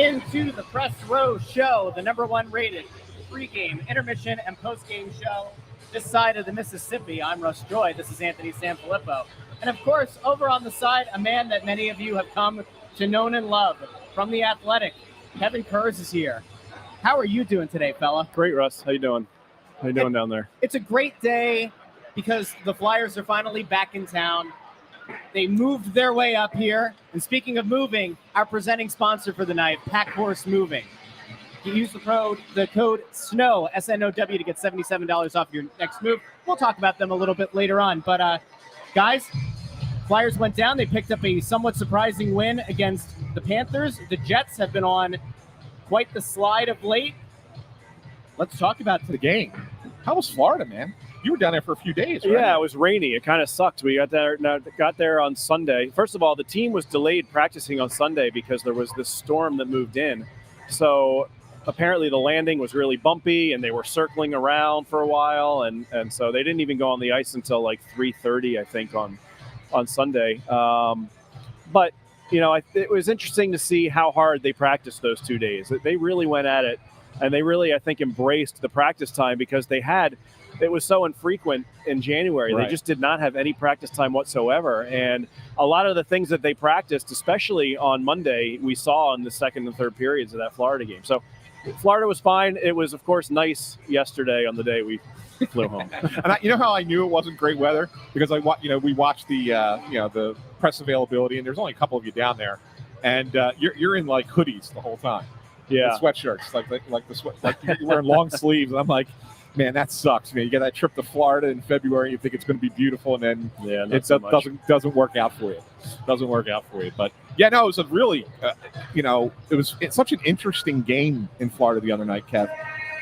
into the Press Row Show, the #1 rated pregame, intermission, and postgame show this side of the Mississippi. I'm Russ Joy. This is Anthony SanFilippo. And of course, over on the side, a man that many of you have come to know and love from The Athletic. Kevin Kurz is here. How are you doing today, fella? Great, Russ. How you doing? How you doing down there? It's a great day because the Flyers are finally back in town. They moved their way up here. And speaking of moving, our presenting sponsor for the night, Pack Horse Moving. You use the code SNOW, S-N-O-W, to get $77 off your next move. We'll talk about them a little bit later on. But, guys, Flyers went down. They picked up a somewhat surprising win against the Panthers. The Jets have been on quite the slide of late. Let's talk about the game. How was Florida, man? You were down there for a few days, right? Yeah, it was rainy. It kind of sucked. We got there on Sunday. First of all, the team was delayed practicing on Sunday because there was this storm that moved in. So apparently the landing was really bumpy, and they were circling around for a while, and so they didn't even go on the ice until like 3:30, I think, on Sunday. But, you know, it was interesting to see how hard they practiced those 2 days. They really went at it, and they really, I think, embraced the practice time because it was so infrequent in January. Right. They just did not have any practice time whatsoever. And a lot of the things that they practiced, especially on Monday, we saw in the second and third periods of that Florida game. So Florida was fine. It was, of course, nice yesterday on the day we flew home. And you know how I knew it wasn't great weather? Because we watched the press availability, and there's only a couple of you down there, and you're in like hoodies the whole time. Yeah, the sweatshirts, like you're wearing long sleeves, and I'm like, man, that sucks, man. You get that trip to Florida in February, you think it's going to be beautiful, and then it doesn't work out for you. Doesn't work out for you. But yeah, no, it was a really, it's such an interesting game in Florida the other night, Kev,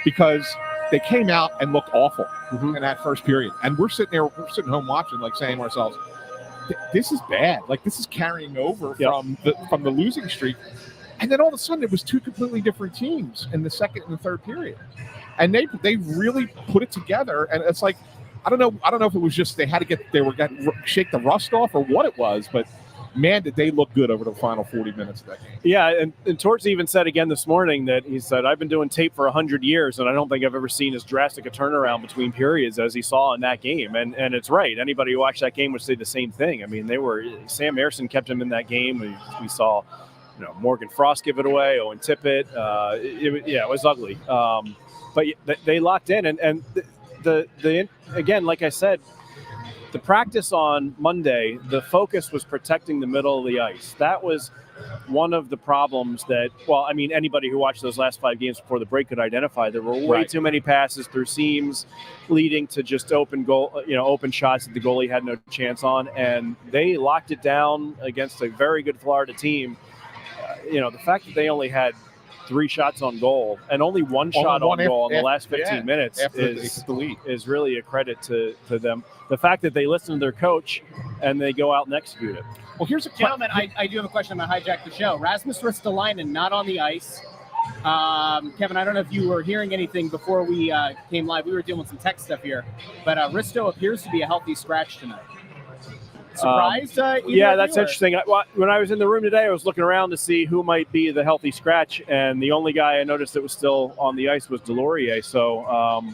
because they came out and looked awful in that first period, and we're sitting home watching, like saying to ourselves, this is bad. Like, this is carrying over from the losing streak. And then all of a sudden, it was two completely different teams in the second and the third period, and they really put it together. And it's like, I don't know if it was just they had to shake the rust off or what it was, but man, did they look good over the final 40 minutes of that game. Yeah, and Torts even said again this morning that he said, I've been doing tape for 100 years, and I don't think I've ever seen as drastic a turnaround between periods as he saw in that game. And it's right. Anybody who watched that game would say the same thing. I mean, Sam Ersson kept him in that game. We saw, Morgan Frost give it away, Owen Tippett. It was ugly. But they locked in, and the again, like I said, the practice on Monday, the focus was protecting the middle of the ice. That was one of the problems that, anybody who watched those last 5 games before the break could identify. There were way too many passes through seams, leading to just open shots that the goalie had no chance on, and they locked it down against a very good Florida team. The fact that they only had 3 shots on goal and only one shot on goal in the last 15 minutes is really a credit to them. The fact that they listen to their coach and they go out and execute it. Well, here's a gentlemen. I do have a question. I'm going to hijack the show. Rasmus Ristolainen not on the ice. Kevin, I don't know if you were hearing anything before we came live. We were dealing with some tech stuff here, but Risto appears to be a healthy scratch tonight. Surprised? That's interesting. When I was in the room today, I was looking around to see who might be the healthy scratch, and the only guy I noticed that was still on the ice was Delorier. So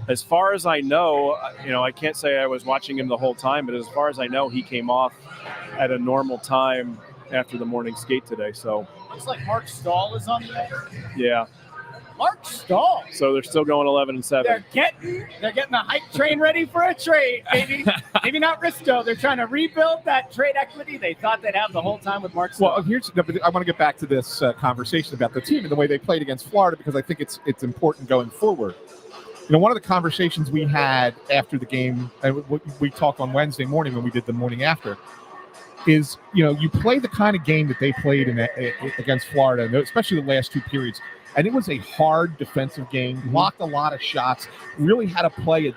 as far as I know, I can't say I was watching him the whole time, but as far as I know, he came off at a normal time after the morning skate today. So looks like Mark Stahl is on the ice. Yeah. Mark Stahl. So they're still going 11-7. They're getting the hype train ready for a trade, baby. Maybe not Risto. They're trying to rebuild that trade equity they thought they'd have the whole time with Mark Stahl. Well, I want to get back to this conversation about the team and the way they played against Florida, because I think it's important going forward. One of the conversations we had after the game, and we talked on Wednesday morning when we did the morning after, is, you play the kind of game that they played against Florida, especially the last 2 periods. And it was a hard defensive game, blocked a lot of shots, really had to play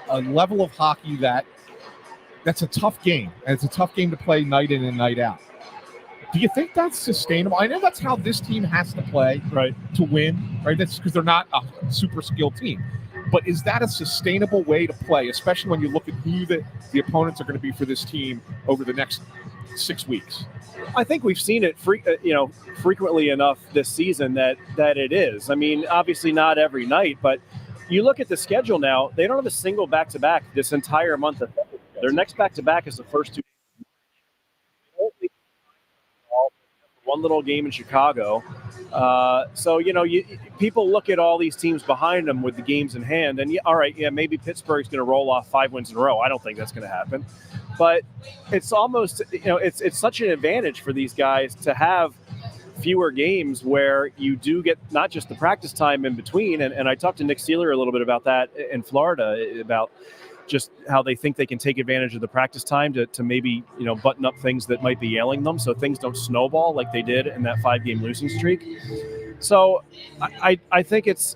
a level of hockey that's a tough game. And it's a tough game to play night in and night out. Do you think that's sustainable? I know that's how this team has to play to win, right? That's because they're not a super skilled team. But is that a sustainable way to play, especially when you look at who the opponents are going to be for this team over the next 6 weeks. I think we've seen it frequently enough this season that it is. I mean, obviously not every night, but you look at the schedule now, they don't have a single back-to-back this entire month of February. Their next back-to-back is the first 2 games. One little game in Chicago. So, people look at all these teams behind them with the games in hand, and maybe Pittsburgh's going to roll off 5 wins in a row. I don't think that's going to happen. But it's almost, it's such an advantage for these guys to have fewer games where you do get not just the practice time in between. And I talked to Nick Seeler a little bit about that in Florida, about just how they think they can take advantage of the practice time to maybe, button up things that might be ailing them so things don't snowball like they did in that 5-game losing streak. So I think it's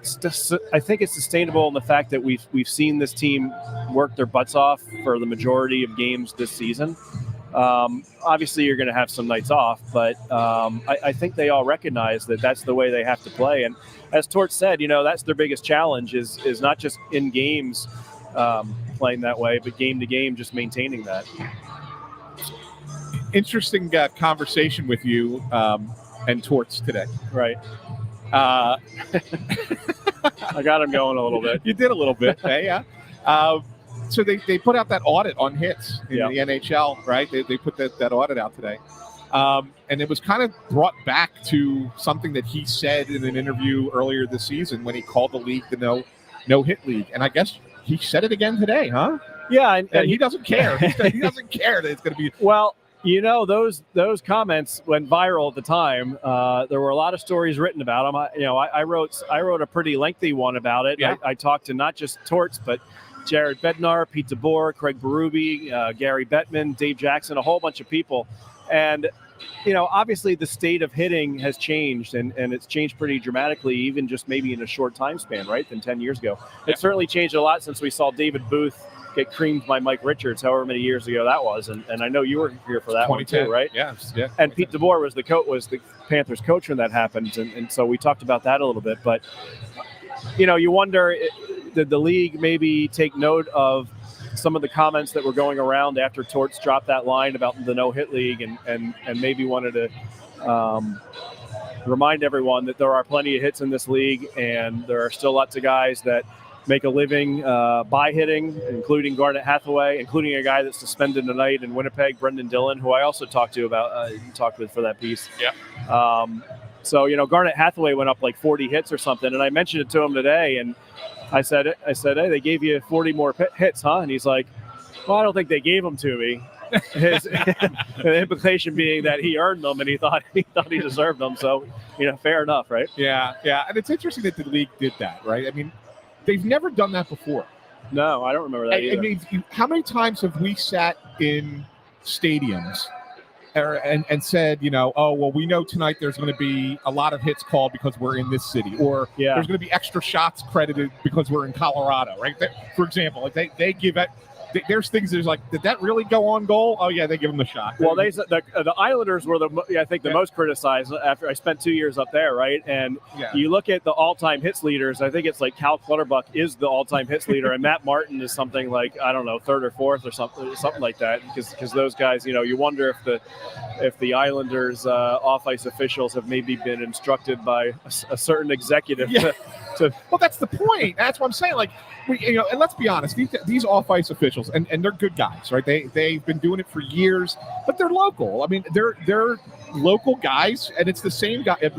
sustainable in the fact that we've seen this team work their butts off for the majority of games this season. Obviously, you're going to have some nights off, but I think they all recognize that that's the way they have to play. And as Tort said, that's their biggest challenge is not just in games playing that way, but game to game, just maintaining that. Interesting conversation with you and Torts today. Right. I got him going a little bit. You did a little bit. Hey, yeah. So they put out that audit on hits in the NHL, right? They put that audit out today. And it was kind of brought back to something that he said in an interview earlier this season when he called the league the no-hit league. And I guess he said it again today, huh? Yeah. And he doesn't care. He doesn't care that it's going to be – well, those comments went viral at the time. There were a lot of stories written about them. I wrote a pretty lengthy one about it. Yeah. I talked to not just Torts, but Jared Bednar, Pete DeBoer, Craig Berube, Gary Bettman, Dave Jackson, a whole bunch of people. And, obviously the state of hitting has changed, and it's changed pretty dramatically, even just maybe in a short time span, right, than 10 years ago. Yeah. It certainly changed a lot since we saw David Booth get creamed by Mike Richards, however many years ago that was. And I know you were here for that one too, right? Yeah. And Pete DeBoer was the Panthers coach when that happened. And so we talked about that a little bit. But, you wonder, did the league maybe take note of some of the comments that were going around after Torts dropped that line about the no-hit league and maybe wanted to remind everyone that there are plenty of hits in this league, and there are still lots of guys that make a living by hitting, including Garnet Hathaway, including a guy that's suspended tonight in Winnipeg, Brendan Dillon, who I also talked with for that piece. Yeah. So, Garnet Hathaway went up like 40 hits or something, and I mentioned it to him today, and I said, hey, they gave you 40 more hits, huh? And he's like, well, I don't think they gave them to me. The implication being that he earned them, and he thought he deserved them. So, fair enough, right? Yeah. And it's interesting that the league did that, right? I memean, they've never done that before. No, I don't remember that either. I mean, how many times have we sat in stadiums and said, oh, well, we know tonight there's going to be a lot of hits called because we're in this city, or there's going to be extra shots credited because we're in Colorado, right? For example, like they give it. There's things there's like, did that really go on goal? Oh yeah, they give them the shot. Well, the Islanders were the most criticized after I spent 2 years up there, right? And you look at the all-time hits leaders. I think it's like Cal Clutterbuck is the all-time hits leader, and Matt Martin is something like, I don't know, third or fourth or something like that. Because those guys, you wonder if the Islanders off-ice officials have maybe been instructed by a certain executive to. Well, that's the point. That's what I'm saying. Like, and let's be honest, these off-ice officials, and they're good guys, right? They've been doing it for years, but they're local. I mean, they're local guys, and it's the same guy. At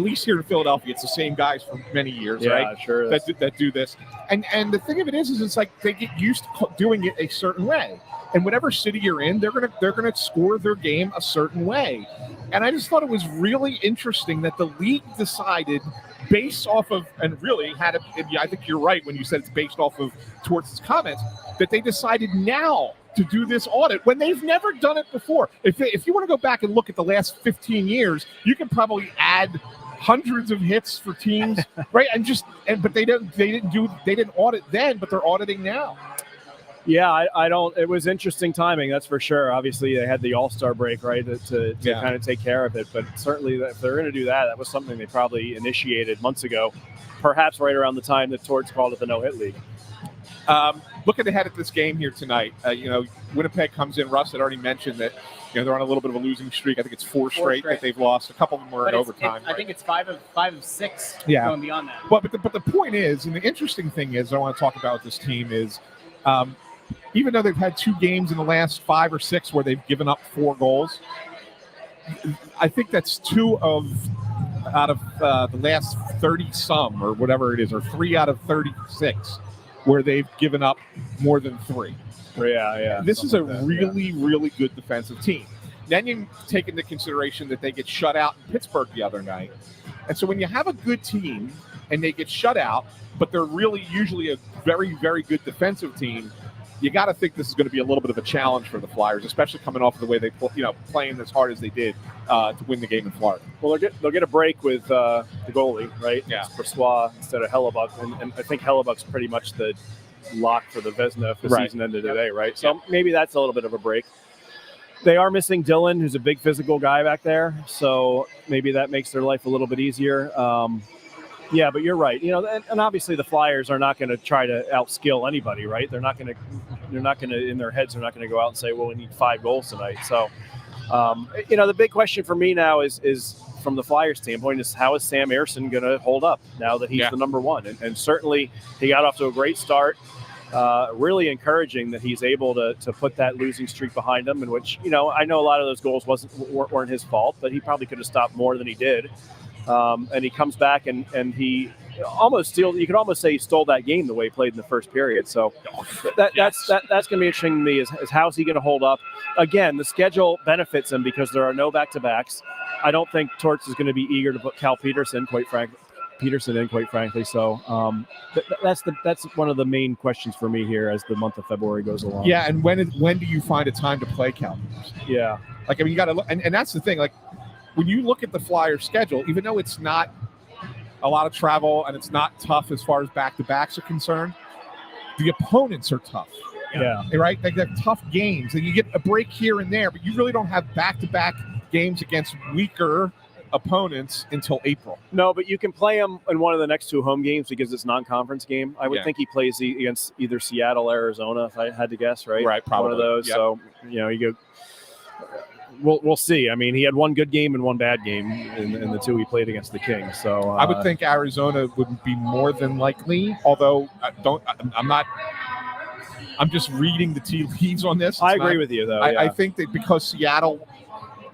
least here in Philadelphia, it's the same guys for many years, right? Yeah, sure is. That do this. And the thing of it is it's like they get used to doing it a certain way. And whatever city you're in, they're gonna score their game a certain way. And I just thought it was really interesting that the league decided, based off of, and really had it. I think you're right when you said it's based off of Torts' comments, that they decided now to do this audit when they've never done it before. If you want to go back and look at the last 15 years, you can probably add hundreds of hits for teams, right? But they didn't audit then, but they're auditing now. Yeah, it was interesting timing, that's for sure. Obviously, they had the All-Star break, right, to kind of take care of it. But certainly, if they're going to do that, that was something they probably initiated months ago, perhaps right around the time that Torts called it the no-hit league. Looking ahead at this game here tonight, Winnipeg comes in. Russ had already mentioned that, they're on a little bit of a losing streak. I think it's four straight that they've lost. A couple of them were in overtime. I think it's five of six going beyond that. But the point is, and the interesting thing is, I want to talk about this team is, even though they've had 2 games in the last 5 or 6 where they've given up 4 goals, I think that's 2 out of the last 30-some or whatever it is, or 3 out of 36 where they've given up more than 3. Yeah. This is a really, really good defensive team. Then you take into consideration that they get shut out in Pittsburgh the other night. And so when you have a good team and they get shut out, but they're really usually a very, very good defensive team, you got to think this is going to be a little bit of a challenge for the Flyers, especially coming off of the way they, playing as hard as they did to win the game in Florida. Well, they'll get a break with the goalie, right? Yeah. It's Brossoit instead of Hellebuck, and I think Hellebuck's pretty much the lock for the Vezina if the season ended today, right? So maybe that's a little bit of a break. They are missing Dylan, who's a big physical guy back there, so maybe that makes their life a little bit easier. Yeah, but you're right. And obviously the Flyers are not going to try to outskill anybody, right? They're not going to in their heads. They're not going to go out and say, "Well, we need 5 goals tonight." So, the big question for me now is from the Flyers standpoint is how is Sam Ersson going to hold up now that he's the number one? And certainly he got off to a great start. Really encouraging that he's able to put that losing streak behind him, in which I know a lot of those goals weren't his fault, but he probably could have stopped more than he did. And he comes back and he almost you could almost say he stole that game the way he played in the first period. So that's going to be interesting to me is how's he going to hold up. Again, the schedule benefits him because there are no back-to-backs. I don't think Torts is going to be eager to put Cal Peterson in, quite frankly. So that's one of the main questions for me here as the month of February goes along. Yeah, and when do you find a time to play Cal Peterson? Yeah. You got to look, and that's the thing, when you look at the Flyers schedule, even though it's not a lot of travel and it's not tough as far as back-to-backs are concerned, the opponents are tough. Yeah. Right? They have tough games, and you get a break here and there, but you really don't have back-to-back games against weaker opponents until April. No, but you can play him in one of the next 2 home games because it's non-conference game. I would think he plays against either Seattle or Arizona, if I had to guess, right? Right, probably. One of those. Yep. So, you go. We'll see. I mean, he had 1 good game and 1 bad game in the 2 he played against the Kings. So I would think Arizona would be more than likely, although I'm just reading the tea leaves on this. I agree with you, though. I think that because Seattle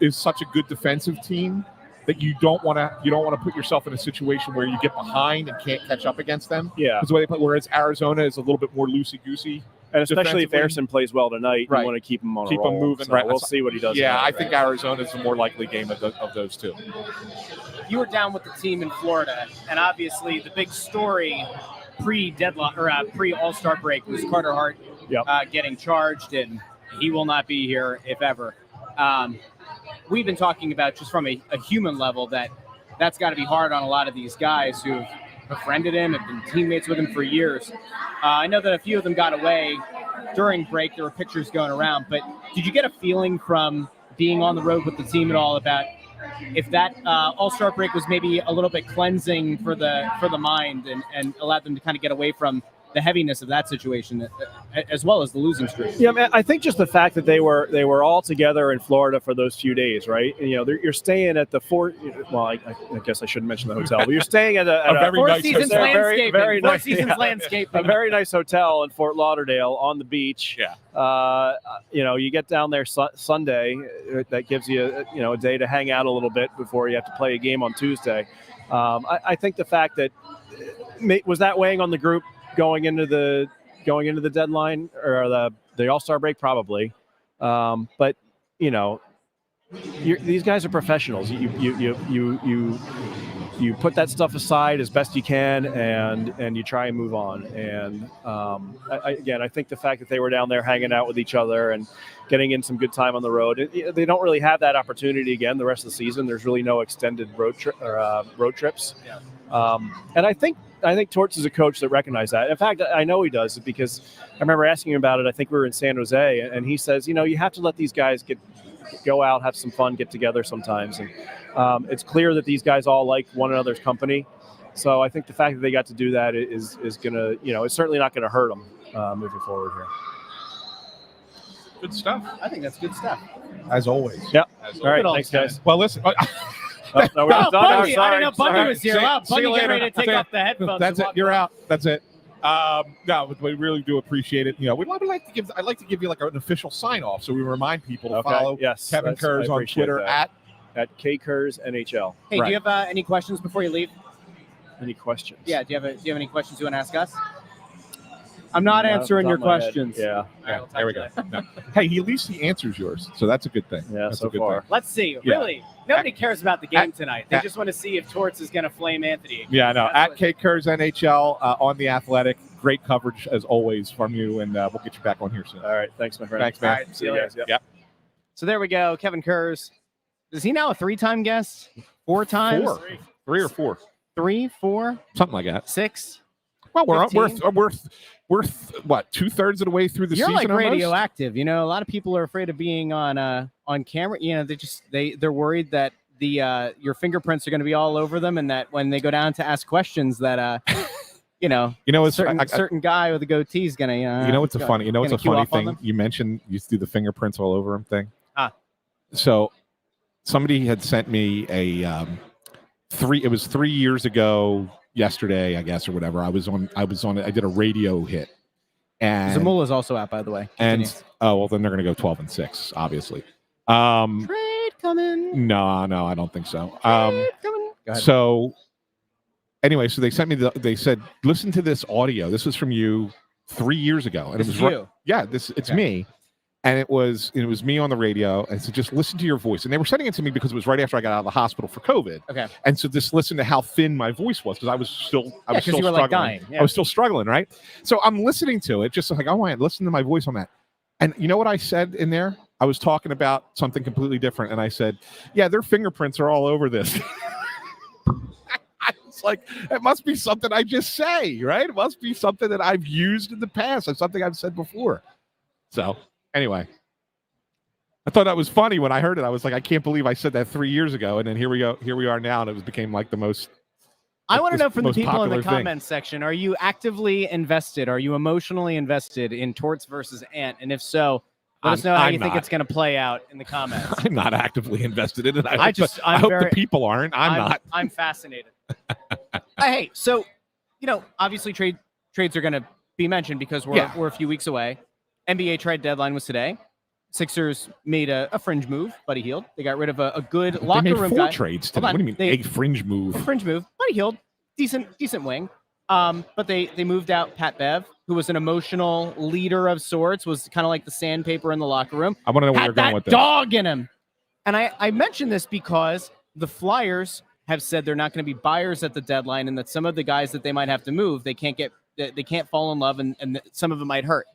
is such a good defensive team that you don't want to put yourself in a situation where you get behind and can't catch up against them. Yeah. Because the way they play, whereas Arizona is a little bit more loosey-goosey. And especially if Ersson plays well tonight, you want to keep him on a roll. Keep him moving. So we'll see what he does. Yeah, I think Arizona is the more likely game of those 2. You were down with the team in Florida, and obviously the big story pre-deadline or pre-All-Star break was Carter Hart getting charged, and he will not be here if ever. We've been talking about just from a human level that's got to be hard on a lot of these guys who've befriended him, have been teammates with him for years. I know that a few of them got away during break. There were pictures going around, but did you get a feeling from being on the road with the team at all about if that All-Star break was maybe a little bit cleansing for the mind and allowed them to kind of get away from the heaviness of that situation, as well as the losing streak? Yeah, man, I think just the fact that they were all together in Florida for those few days, right? And, you're staying at the I guess I shouldn't mention the hotel, but you're staying at a very Four nice Seasons hotel. landscaping. Very Four nice, Seasons landscaping. A very nice hotel in Fort Lauderdale on the beach. Yeah. You get down there Sunday. That gives you a day to hang out a little bit before you have to play a game on Tuesday. I think the fact that was that weighing on the group going into the deadline or the All-Star break, probably. But these guys are professionals. You put that stuff aside as best you can, and you try and move on. And I think the fact that they were down there hanging out with each other and getting in some good time on the road, they don't really have that opportunity again the rest of the season. There's really no extended road trips. Yeah. And I think Torts is a coach that recognizes that. In fact, I know he does, because I remember asking him about it. I think we were in San Jose, and he says, you have to let these guys go out, have some fun, get together sometimes. And it's clear that these guys all like one another's company. So I think the fact that they got to do that is going to, it's certainly not going to hurt them moving forward here. Good stuff. I think that's good stuff. As always. Yep. As All right, always. thanks, guys. Well, listen. Oh, no, we're not done. Bundy, Sorry, I didn't know Bundy sorry. was here. Wow, See Bundy you getting ready to later. take off the headphones. That's and it. walk You're away. out. That's it. No, but we really do appreciate it. I'd like to give you like an official sign off, so we remind people to follow Kevin Kurz on Twitter at KKurs NHL. Hey, do you have any questions before you leave? Any questions? Yeah. Do you have any questions you want to ask us? I'm not answering your questions. Yeah. All right, we'll there we go. No. Hey, at least he answers yours, so that's a good thing. Yeah, that's so a good far. thing. Let's see. Yeah. Really, nobody cares about the game tonight. They just want to see if Torts is going to flame Anthony. Yeah, I know. At KKurs NHL on The Athletic. Great coverage as always from you, and we'll get you back on here soon. All right. Thanks, my friend. Thanks, man. All right, see you later. Yep. So there we go. Kevin Kurz. Is he now a 3-time guest? 4 times? 3 or 4. 3, 4, Something like that. 6. Well, we're 2/3 of the way through the You're season. like radioactive. A lot of people are afraid of being on camera. They're worried that your fingerprints are going to be all over them, and that when they go down to ask questions, that it's certain guy with a goatee is going to. What's a funny thing? You mentioned you used to do the fingerprints all over him thing. So somebody had sent me a 3 years ago. Yesterday, I guess, or whatever. I was on it. I did a radio hit. And Zamula's also out, by the way. Continue. And then they're going to go 12-6, obviously. Trade coming. No, I don't think so. Trade coming. Go ahead. So anyway, so they sent me they said, listen to this audio. This was from you 3 years ago. And this it was is you. Yeah, it's me. And it was me on the radio, and so just listen to your voice. And they were sending it to me because it was right after I got out of the hospital for COVID. Okay. And so just listen to how thin my voice was, because I was still struggling. Like dying. Yeah. I was still struggling, right? So I'm listening to it, just like, oh, I listen to my voice on that. And you know what I said in there? I was talking about something completely different, and I said, yeah, their fingerprints are all over this. It's like, it must be something I just say, right? It must be something that I've used in the past, or something I've said before. So anyway, I thought that was funny when I heard it. I was like, I can't believe I said that 3 years ago, and then here we are now, and it became like the most. I want to know from the people in the comments section: are you actively invested? Are you emotionally invested in Torts versus Ant? And if so, let us know how you think it's going to play out in the comments. I'm not actively invested in it. I hope the people aren't. I'm not. I'm fascinated. Hey, so obviously trades are going to be mentioned because we're a few weeks away. NBA trade deadline was today. Sixers made a fringe move. Buddy Hield. They got rid of a good locker room guy. They made 4 trades today. What do you mean a fringe move? A fringe move. Buddy Hield, decent wing. But they moved out Pat Bev, who was an emotional leader of sorts, was kind of like the sandpaper in the locker room. I want to know where you're going with this. Dog in him. And I mentioned this because the Flyers have said they're not going to be buyers at the deadline, and that some of the guys that they might have to move, they can't fall in love, and some of them might hurt.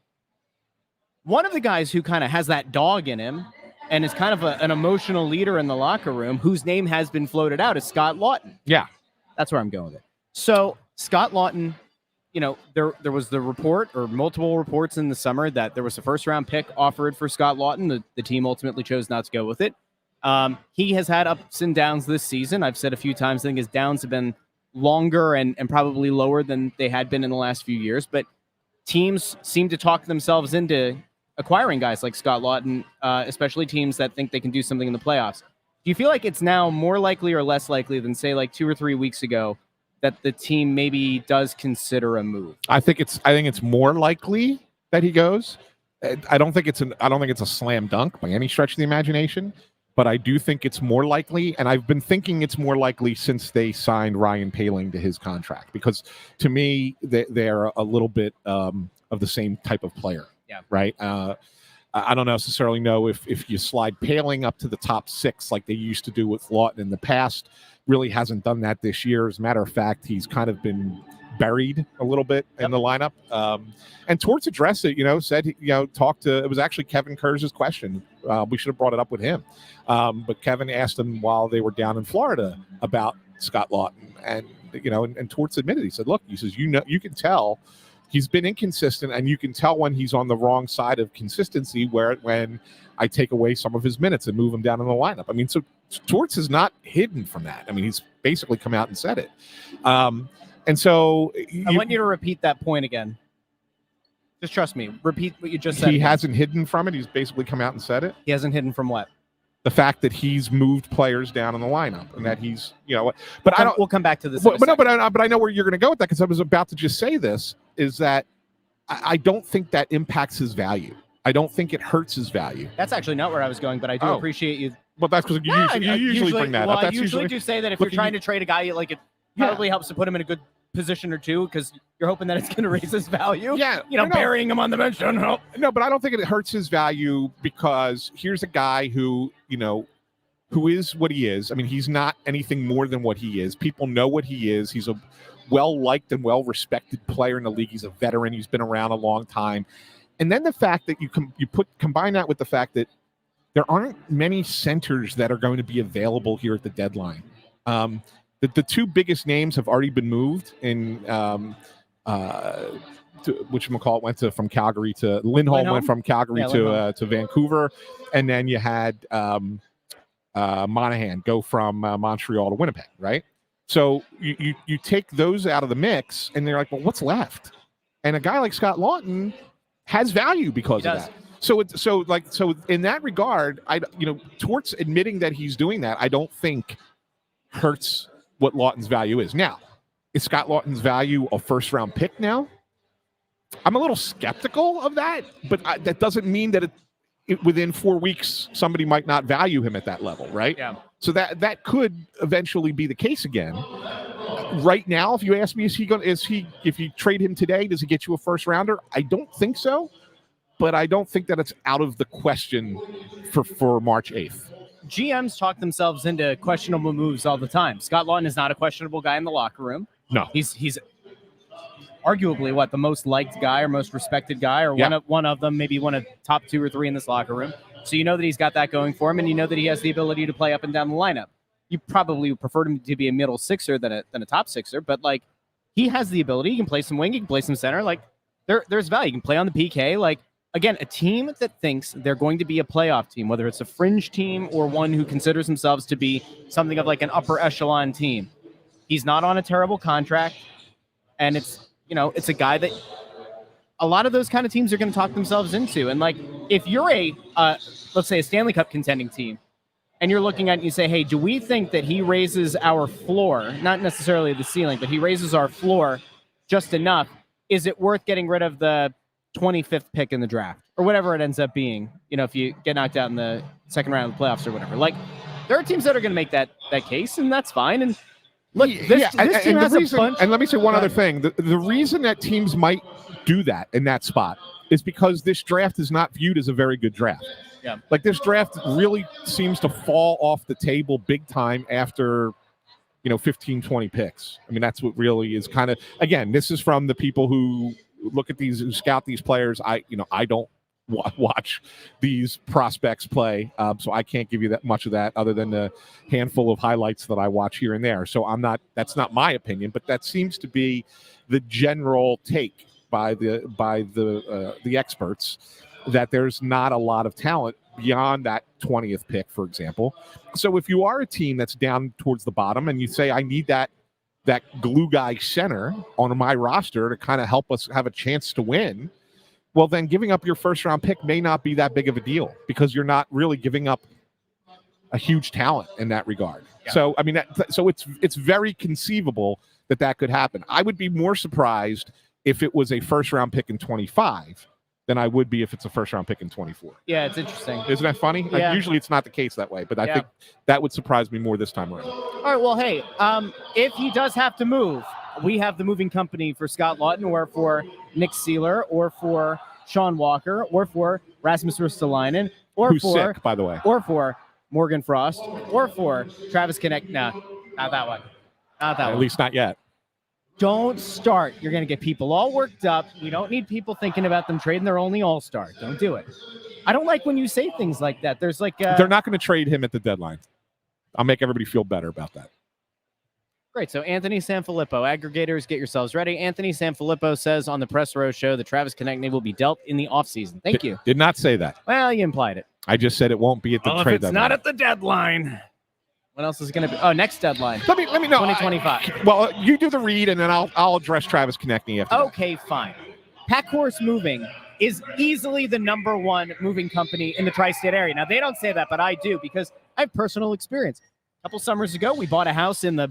One of the guys who kind of has that dog in him and is kind of an emotional leader in the locker room, whose name has been floated out, is Scott Laughton. Yeah. That's where I'm going with it. So Scott Laughton, there was the report, or multiple reports in the summer, that there was a first-round pick offered for Scott Laughton. The team ultimately chose not to go with it. He has had ups and downs this season. I've said a few times, I think his downs have been longer and probably lower than they had been in the last few years. But teams seem to talk themselves into acquiring guys like Scott Laughton, especially teams that think they can do something in the playoffs. Do you feel like it's now more likely or less likely than, say, like 2 or 3 weeks ago, that the team maybe does consider a move? I think it's more likely that he goes. I don't think it's a slam dunk by any stretch of the imagination, but I do think it's more likely, and I've been thinking it's more likely since they signed Ryan Poehling to his contract, because to me they're a little bit of the same type of player. Yeah. Right. I don't necessarily know if you slide Poehling up to the top 6 like they used to do with Laughton in the past. Really hasn't done that this year. As a matter of fact, he's kind of been buried a little bit in the lineup. And Torts addressed it, said, talked to, it was actually Kevin Kurz's question. We should have brought it up with him. But Kevin asked him while they were down in Florida about Scott Laughton. And Torts admitted, he said, look, he says, you can tell he's been inconsistent, and you can tell when he's on the wrong side of consistency when I take away some of his minutes and move him down in the lineup. I mean, so Torts is not hidden from that. I mean, he's basically come out and said it. And so I want you to repeat that point again. Just trust me. Repeat what you just said. He hasn't hidden from it. He's basically come out and said it. He hasn't hidden from what? The fact that he's moved players down in the lineup and that he's, but I don't. We'll come back to this. But I know where you're going to go with that because I was about to just say this is that I don't think that impacts his value. I don't think it hurts his value. That's actually not where I was going, but I do appreciate you. But that's because you usually bring that up. I usually do say that if you're trying to trade a guy, like it probably helps to put him in a good position or two because you're hoping that it's going to raise his value. Yeah, burying him on the bench. No, but I don't think it hurts his value because here's a guy who who is what he is. I mean, he's not anything more than what he is. People know what he is. He's a well-liked and well-respected player in the league. He's a veteran. He's been around a long time. And then the fact that you combine that with the fact that there aren't many centers that are going to be available here at the deadline. The two biggest names have already been moved in whatchamacallit went from Calgary to Lindholm went from Calgary to Vancouver. And then you had Monahan go from Montreal to Winnipeg, right? So you take those out of the mix and they're like, well, what's left? And a guy like Scott Laughton has value because of that. So in that regard, Tort's admitting that he's doing that, I don't think hurts what Laughton's value is. Now, is Scott Laughton's value a first-round pick now? I'm a little skeptical of that, but that doesn't mean that within 4 weeks somebody might not value him at that level, right? Yeah. So that could eventually be the case again. Right now, if you ask me, if you trade him today, does he get you a first rounder? I don't think so, but I don't think that it's out of the question for March 8th. GMs talk themselves into questionable moves all the time. Scott Laughton is not a questionable guy in the locker room. No. He's arguably the most liked guy or most respected guy or one of them, maybe one of top 2 or 3 in this locker room. So you know that he's got that going for him, and you know that he has the ability to play up and down the lineup. You probably would prefer him to be a middle sixer than a top sixer, but he has the ability. He can play some wing, he can play some center. There's value. He can play on the PK. Again, a team that thinks they're going to be a playoff team, whether it's a fringe team or one who considers themselves to be something of an upper echelon team. He's not on a terrible contract, and it's a guy that a lot of those kind of teams are going to talk themselves into. And if you're let's say a Stanley Cup contending team, and you're looking at it and you say, hey, do we think that he raises our floor, not necessarily the ceiling, but he raises our floor just enough? Is it worth getting rid of the 25th pick in the draft or whatever it ends up being, if you get knocked out in the second round of the playoffs or whatever? There are teams that are going to make that case, and that's fine. And look, this team has a bunch. And let me say one other thing. The reason that teams might do that in that spot is because this draft is not viewed as a very good draft. Yeah. This draft really seems to fall off the table big time after, 15, 20 picks. I mean, that's what really is kind of, again, this is from the people who look at these, who scout these players. I don't watch these prospects play. So I can't give you that much of that other than the handful of highlights that I watch here and there. So that's not my opinion, but that seems to be the general take by the experts, that there's not a lot of talent beyond that 20th pick, for example. So if you are a team that's down towards the bottom and you say, I need that glue guy center on my roster to kind of help us have a chance to win, well, then giving up your first round pick may not be that big of a deal because you're not really giving up a huge talent in that regard. Yeah. So, I mean, it's very conceivable that could happen. I would be more surprised if it was a first round pick in 25 than I would be if it's a first-round pick in 24. Yeah, it's interesting. Isn't that funny? Yeah. Usually it's not the case that way, but I think that would surprise me more this time around. All right, well, hey, if he does have to move, we have the moving company for Scott Laughton or for Nick Seeler or for Sean Walker or for Rasmus Ristolainen or who's sick, by the way, or for Morgan Frost or for Travis Konecny. No, not that one. Not that one. At least not yet. Don't start. You're going to get people all worked up. We don't need people thinking about them trading their only all-star. Don't do it. I don't like when you say things like that. There's they're not going to trade him at the deadline. I'll make everybody feel better about that. Great. So Anthony SanFilippo, aggregators, get yourselves ready. Anthony SanFilippo says on the Press Row Show that Travis Konecny will be dealt in the offseason. Thank you. Did not say that. Well, you implied it. I just said it won't be at the trade deadline. It's not at the deadline. What else is going to be? Oh, next deadline. Let me know. 2025. Well, you do the read, and then I'll address Travis Konecny after. Okay, fine. Pack Horse Moving is easily the number one moving company in the tri-state area. Now, they don't say that, but I do, because I have personal experience. A couple summers ago, we bought a house in the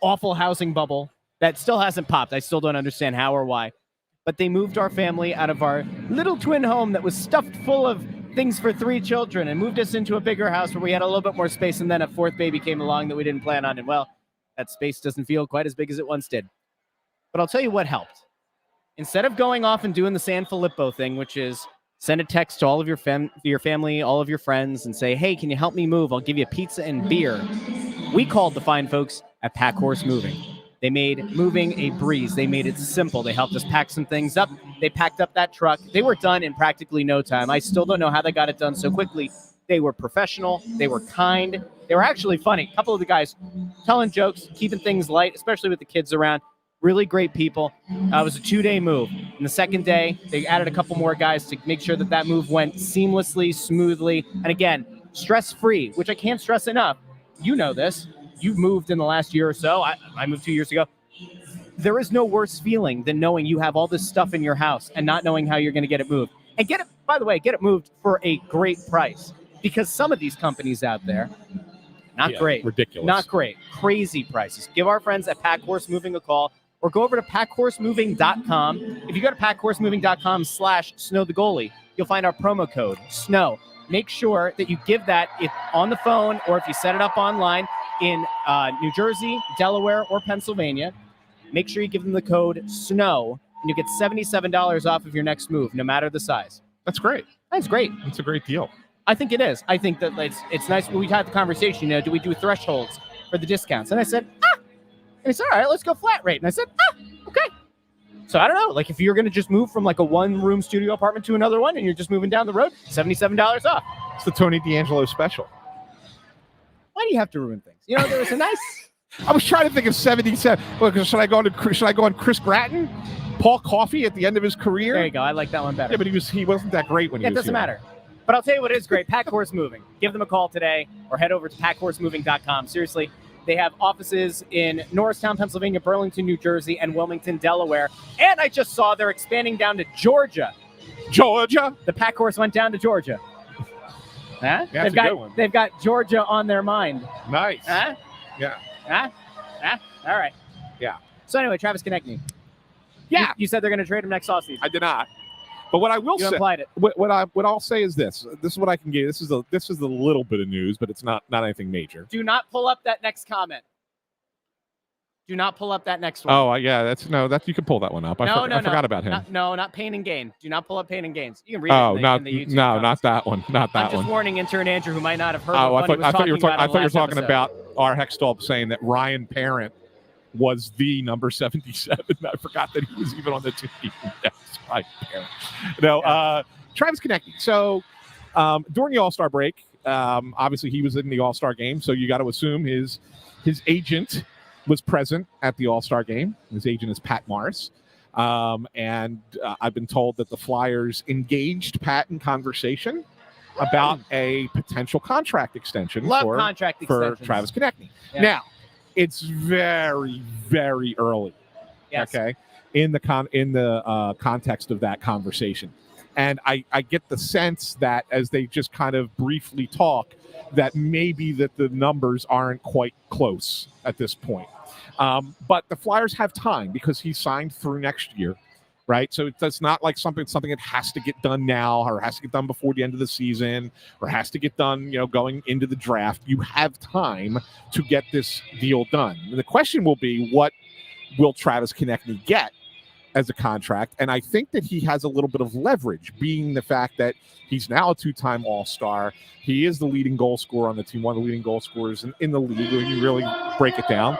awful housing bubble that still hasn't popped. I still don't understand how or why. But they moved our family out of our little twin home that was stuffed full of things for 3 children and moved us into a bigger house where we had a little bit more space, and then a 4th baby came along that we didn't plan on, and well, that space doesn't feel quite as big as it once did. But I'll tell you what helped. Instead of going off and doing the SanFilippo thing, which is send a text to all of your family, all of your friends, and say, hey, can you help me move? I'll give you pizza and beer. We called the fine folks at Pack Horse Moving. They made moving a breeze. They made it simple. They helped us pack some things up. They packed up that truck. They were done in practically no time. I still don't know how they got it done so quickly. They were professional. They were kind. They were actually funny. A couple of the guys telling jokes, keeping things light, especially with the kids around. Really great people. It was a 2-day move. And the second day, they added a couple more guys to make sure that move went seamlessly, smoothly, and again, stress-free, which I can't stress enough. You know this. You've moved in the last year or so. I moved 2 years ago. There is no worse feeling than knowing you have all this stuff in your house and not knowing how you're going to get it moved. And get it moved for a great price. Because some of these companies out there, not great. Ridiculous. Not great. Crazy prices. Give our friends at Pack Horse Moving a call, or go over to packhorsemoving.com. If you go to packhorsemoving.com/snowthegoalie, you'll find our promo code, SNOW. Make sure that you give that if on the phone, or if you set it up online in New Jersey, Delaware, or Pennsylvania. Make sure you give them the code SNOW, and you get $77 off of your next move, no matter the size. That's great. That's great. It's a great deal. I think it is. I think that it's nice. We had the conversation, do we do thresholds for the discounts? And I said, And he said, all right, let's go flat rate. And I said, okay. So I don't know, if you're going to just move from a 1-room studio apartment to another one and you're just moving down the road, $77 off. It's the Tony D'Angelo special. Why do you have to ruin things? There was a nice... I was trying to think of 77. Look, should I go on Chris Gratton? Paul Coffey at the end of his career? There you go. I like that one better. Yeah, but he wasn't that great when he was It doesn't matter. But I'll tell you what is great. Pack Horse Moving. Give them a call today or head over to packhorsemoving.com. Seriously. They have offices in Norristown, Pennsylvania, Burlington, New Jersey, and Wilmington, Delaware. And I just saw they're expanding down to Georgia. Georgia? The Pack Horse went down to Georgia. Huh? That's a good one. They've got Georgia on their mind. Nice. Huh? Yeah. Huh? All right. Yeah. So anyway, Travis Konecny. Yeah. You said they're going to trade him next offseason. I did not. But what I will say, implied it. What I'll say is this. This is what I can give. This is a little bit of news, but it's not anything major. Do not pull up that next comment. Do not pull up that next one. Oh, yeah. That's you can pull that one up. I forgot about him. Not Pain and Gain. Do not pull up Pain and Gains. You can read it in the YouTube comments. Not that one. Not that one. I'm just warning intern Andrew, who might not have heard. I thought you were talking about our Hextall saying that Ryan Parent was the number 77. I forgot that he was even on the team. That's Ryan Parent. No, Travis Konecny. So during the All-Star break, obviously he was in the All-Star game, so you got to assume his agent was present at the All-Star game. His agent is Pat Morris. And I've been told that the Flyers engaged Pat in conversation about a potential contract extension for Travis Konecny. Yeah. Now, it's very, very early. Yes. Okay, in the context of that conversation, and I get the sense that as they just kind of briefly talk, that maybe that the numbers aren't quite close at this point. But the Flyers have time because he signed through next year. Right. So it's not like something that has to get done now or has to get done before the end of the season or has to get done, going into the draft. You have time to get this deal done. And the question will be, what will Travis Konecny get as a contract? And I think that he has a little bit of leverage, being the fact that he's now a 2-time All-Star. He is the leading goal scorer on the team, one of the leading goal scorers in the league when you really break it down.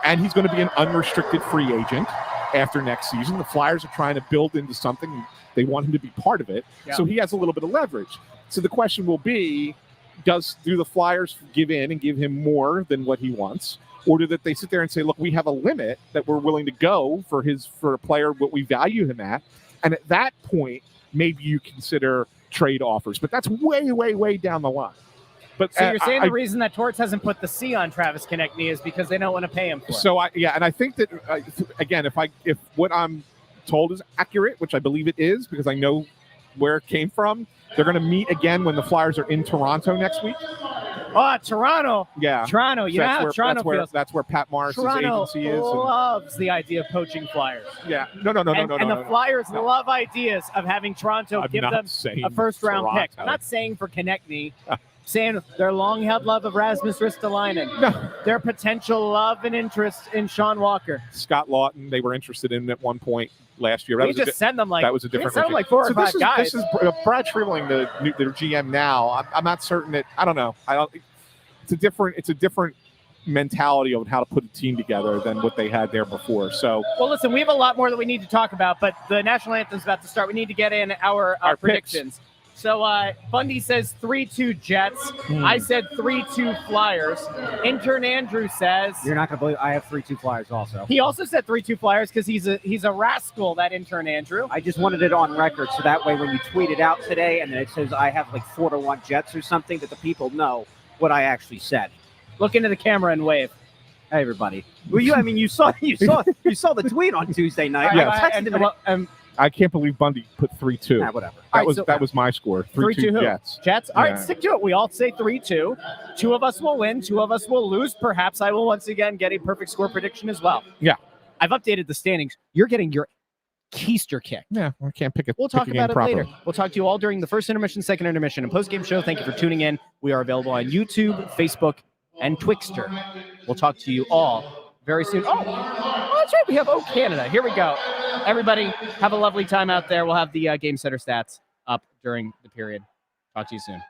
And he's going to be an unrestricted free agent after next season. The Flyers are trying to build into something. They want him to be part of it. Yeah. So he has a little bit of leverage. So the question will be, do the Flyers give in and give him more than what he wants? Or do they sit there and say, look, we have a limit that we're willing to go for a player, what we value him at. And at that point, maybe you consider trade offers. But that's way, way, way down the line. But so you're saying the reason that Torts hasn't put the C on Travis Konecny is because they don't want to pay him for it. So and I think that again, if what I'm told is accurate, which I believe it is because I know where it came from. They're going to meet again when the Flyers are in Toronto next week. Oh, Toronto. Yeah. Toronto. You know how Toronto feels. That's where Pat Morris's Toronto agency is. loves the idea of poaching Flyers. Yeah. No. And the Flyers love ideas of having Toronto give them a first-round pick. I'm not saying for Konecny. Saying their long-held love of Rasmus Ristolainen, their potential love and interest in Sean Walker, Scott Laughton. They were interested in at one point last year. We just sent them like that was a different. Sent them like 4 or 5 guys. This is Brad Treliving, their GM now. I'm not certain that I don't know. It's a different mentality of how to put a team together than what they had there before. So, well, listen, we have a lot more that we need to talk about, but the national anthem's about to start. We need to get in our predictions. Picks. So Bundy says 3-2 Jets. I said 3-2 Flyers. Intern Andrew says you're not going to believe I have 3-2 Flyers also. He also said 3-2 Flyers because he's a rascal, that intern Andrew. I just wanted it on record so that way when you tweet it out today and then it says I have like 4-1 Jets or something that the people know what I actually said. Look into the camera and wave. Hey everybody. Well, you saw the tweet on Tuesday night. Yeah. I can't believe Bundy put 3-2. Nah, whatever. That was my score. 3-2 Jets. Jets. All right, stick to it. We all say 3-2. 2 of us will win. 2 of us will lose. Perhaps I will once again get a perfect score prediction as well. Yeah. I've updated the standings. You're getting your keister kicked. Yeah, I can't pick it. We'll talk about it later. We'll talk to you all during the first intermission, second intermission, and post-game show. Thank you for tuning in. We are available on YouTube, Facebook, and Twixter. We'll talk to you all very soon. Oh, that's right. We have Canada. Here we go. Everybody, have a lovely time out there. We'll have the Game Center stats up during the period. Talk to you soon.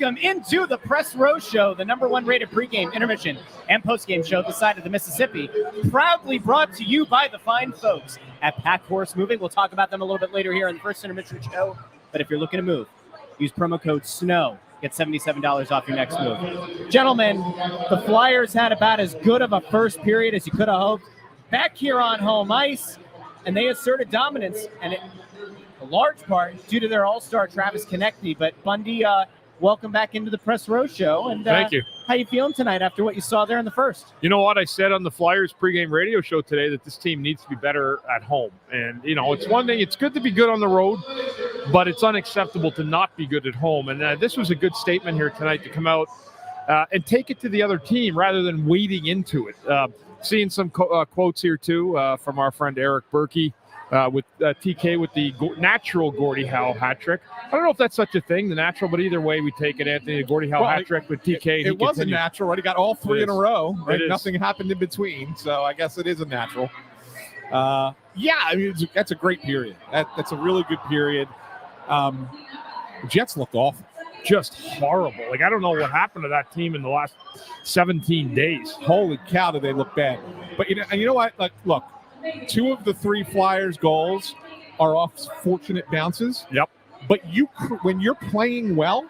welcome into the Press Row Show, the #1 rated pregame, intermission, and postgame show this side of the Mississippi. Proudly brought to you by the fine folks at Pack Horse Moving. We'll talk about them a little bit later here in the first intermission show. But if you're looking to move, use promo code SNOW. Get $77 off your next move. Gentlemen, the Flyers had about as good of a first period as you could have hoped. Back here on home ice, and they asserted dominance, and a large part due to their all-star Travis Konecny. But Bundy, welcome back into the Press Row Show. And thank you. How you feeling tonight after what you saw there in the first? You know what? I said on the Flyers pregame radio show today that this team needs to be better at home. And, it's one thing. It's good to be good on the road, but it's unacceptable to not be good at home. And this was a good statement here tonight to come out and take it to the other team rather than wading into it. Seeing some quotes here, too, from our friend Eric Berkey. With TK with the natural Gordie Howe hat trick. I don't know if that's such a thing, the natural, but either way we take it, Anthony. The Gordie Howe hat trick with TK. It wasn't natural, right? He got all three in a row, right? Nothing happened in between, so I guess it is a natural. That's a great period. That's a really good period. The Jets looked awful. Just horrible. I don't know what happened to that team in the last 17 days. Holy cow, did they look bad. But you know what? Look. 2 of the 3 Flyers goals are off fortunate bounces. Yep. But when you're playing well,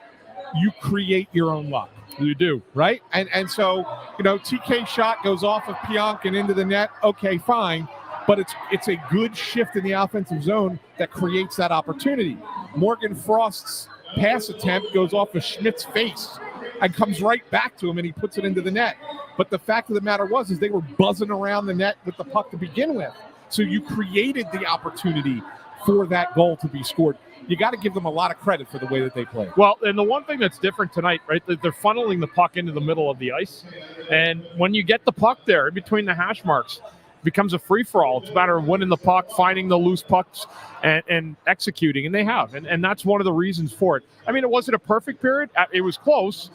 you create your own luck. You do. Right? And so, TK shot goes off of Pionk and into the net. Okay, fine. But it's a good shift in the offensive zone that creates that opportunity. Morgan Frost's pass attempt goes off of Schmidt's face and comes right back to him, and he puts it into the net. But the fact of the matter is they were buzzing around the net with the puck to begin with. So you created the opportunity for that goal to be scored. You got to give them a lot of credit for the way that they play. Well, and the one thing that's different tonight, right, they're funneling the puck into the middle of the ice. And when you get the puck there in between the hash marks, becomes a free-for-all. It's a matter of winning the puck, finding the loose pucks, and executing, and they have. And that's one of the reasons for it. It wasn't a perfect period. It was close.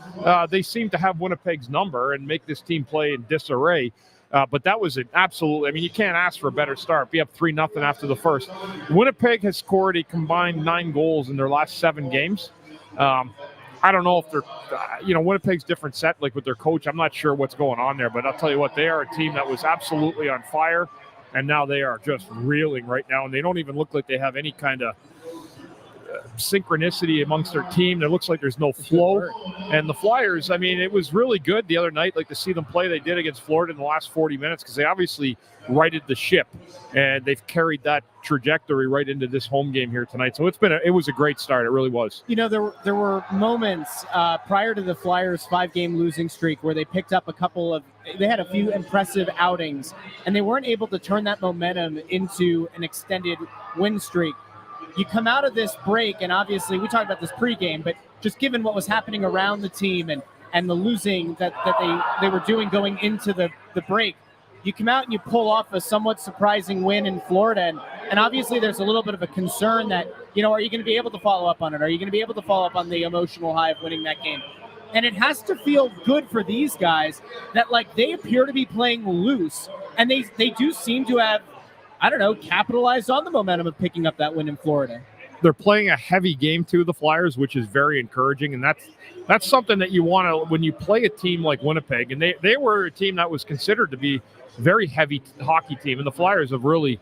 They seemed to have Winnipeg's number and make this team play in disarray. But that was an absolute – you can't ask for a better start. Be up 3-0 after the first. Winnipeg has scored a combined 9 goals in their last 7 games. I don't know if they're, Winnipeg's different set, like with their coach. I'm not sure what's going on there, but I'll tell you what, they are a team that was absolutely on fire, and now they are just reeling right now, and they don't even look like they have any kind of synchronicity amongst their team. It looks like there's no flow. And the Flyers, it was really good the other night, to see them play. They did against Florida in the last 40 minutes because they obviously righted the ship, and they've carried that trajectory right into this home game here tonight. So it was a great start. It really was. There were moments prior to the Flyers' 5-game losing streak where they picked up they had a few impressive outings, and they weren't able to turn that momentum into an extended win streak. You come out of this break, and obviously we talked about this pregame, but just given what was happening around the team and the losing that they were doing going into the break, you come out and you pull off a somewhat surprising win in Florida, and obviously there's a little bit of a concern that, are you going to be able to follow up on it? Are you going to be able to follow up on the emotional high of winning that game? And it has to feel good for these guys that, they appear to be playing loose, and they do seem to have, capitalized on the momentum of picking up that win in Florida. They're playing a heavy game too, the Flyers, which is very encouraging, and that's something that you want to, when you play a team like Winnipeg, and they were a team that was considered to be a very heavy hockey team, and the Flyers have really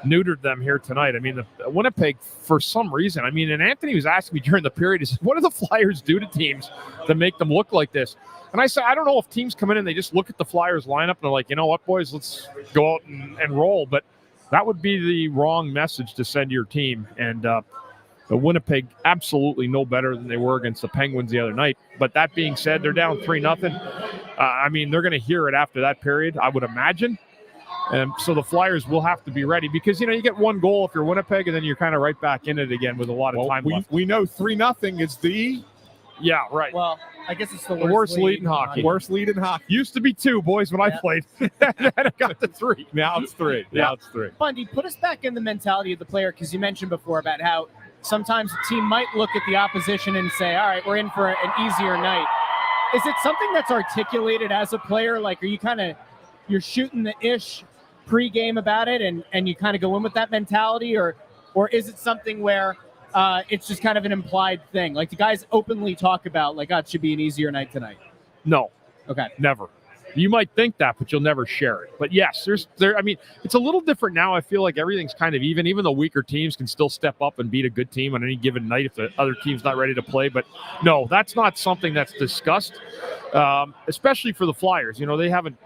neutered them here tonight. The Winnipeg, for some reason, and Anthony was asking me during the period, he said, what do the Flyers do to teams that make them look like this? And I said, I don't know if teams come in and they just look at the Flyers lineup and they're like, you know what, boys, let's go out and roll. But that would be the wrong message to send your team. And the Winnipeg absolutely no better than they were against the Penguins the other night. But that being said, they're down 3-0. They're going to hear it after that period, I would imagine. And so the Flyers will have to be ready because, you get 1 goal if you're Winnipeg, and then you're kind of right back in it again with a lot of time left. We know 3-0 is the... Yeah, right. Well, I guess it's the worst lead in hockey. Worst lead in hockey. Used to be 2, boys, when I played. And I got to 3. Now it's 3. Bundy, put us back in the mentality of the player, because you mentioned before about how sometimes a team might look at the opposition and say, all right, we're in for an easier night. Is it something that's articulated as a player? Are you you're shooting the ish pregame about it and you kind of go in with that mentality, or is it something where it's just kind of an implied thing? Like, do guys openly talk about, like, it should be an easier night tonight? No. Okay. Never. You might think that, but you'll never share it. But yes, I mean, it's a little different now. I feel like everything's kind of even. Even the weaker teams can still step up and beat a good team on any given night if the other team's not ready to play. But no, that's not something that's discussed, especially for the Flyers. You know, they haven't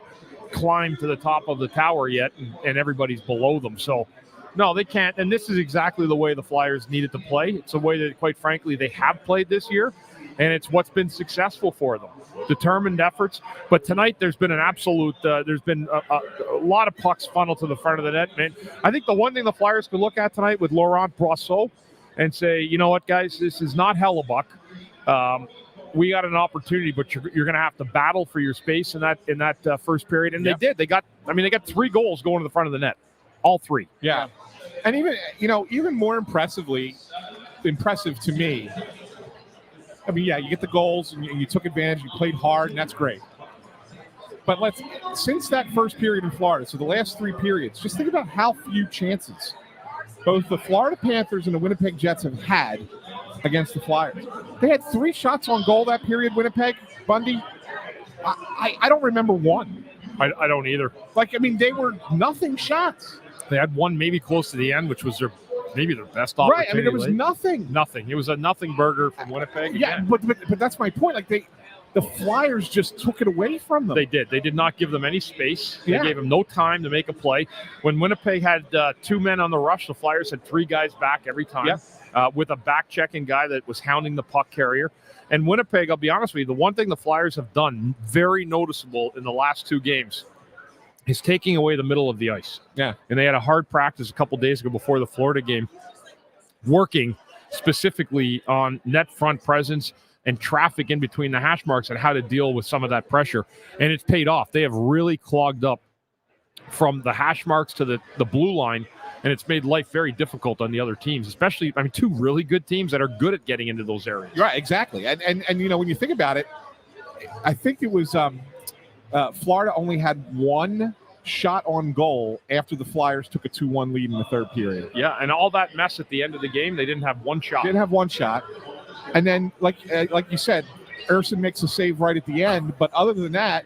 climbed to the top of the tower yet, and everybody's below them. So, no, they can't. And this is exactly the way the Flyers needed to play. It's a way that, quite frankly, they have played this year, and it's what's been successful for them. Determined efforts. But tonight there's been an absolute, there's been a lot of pucks funneled to the front of the net. Man, I think the one thing the Flyers could look at tonight with Laurent Brosseau and say, you know what, guys, this is not Hellebuck. We got an opportunity, but you're going to have to battle for your space in that first period. And they did. They got 3 goals going to the front of the net. All 3. Yeah. And even more impressive to me, I mean, you get the goals and you took advantage, you played hard, and that's great. But since that first period in Florida, so the last 3 periods, just think about how few chances both the Florida Panthers and the Winnipeg Jets have had against the Flyers. They had 3 shots on goal that period, Winnipeg, Bundy. I don't remember one. I don't either. They were nothing shots. They had one maybe close to the end, which was maybe their best opportunity. Right, I mean, there was nothing. Nothing. It was a nothing burger from Winnipeg. Yeah, but that's my point. The Flyers just took it away from them. They did. They did not give them any space. They gave them no time to make a play. When Winnipeg had 2 men on the rush, the Flyers had 3 guys back every time with a back-checking guy that was hounding the puck carrier. And Winnipeg, I'll be honest with you, the one thing the Flyers have done very noticeable in the last 2 games is taking away the middle of the ice. Yeah. And they had a hard practice a couple days ago before the Florida game, working specifically on net front presence and traffic in between the hash marks and how to deal with some of that pressure. And it's paid off. They have really clogged up from the hash marks to the blue line, and it's made life very difficult on the other teams, especially, 2 really good teams that are good at getting into those areas. Right, exactly. And when you think about it, I think it was Florida only had 1 shot on goal after the Flyers took a 2-1 lead in the 3rd period. Yeah, and all that mess at the end of the game, they didn't have 1 shot. Didn't have 1 shot. And then, like you said, Erson makes a save right at the end. But other than that,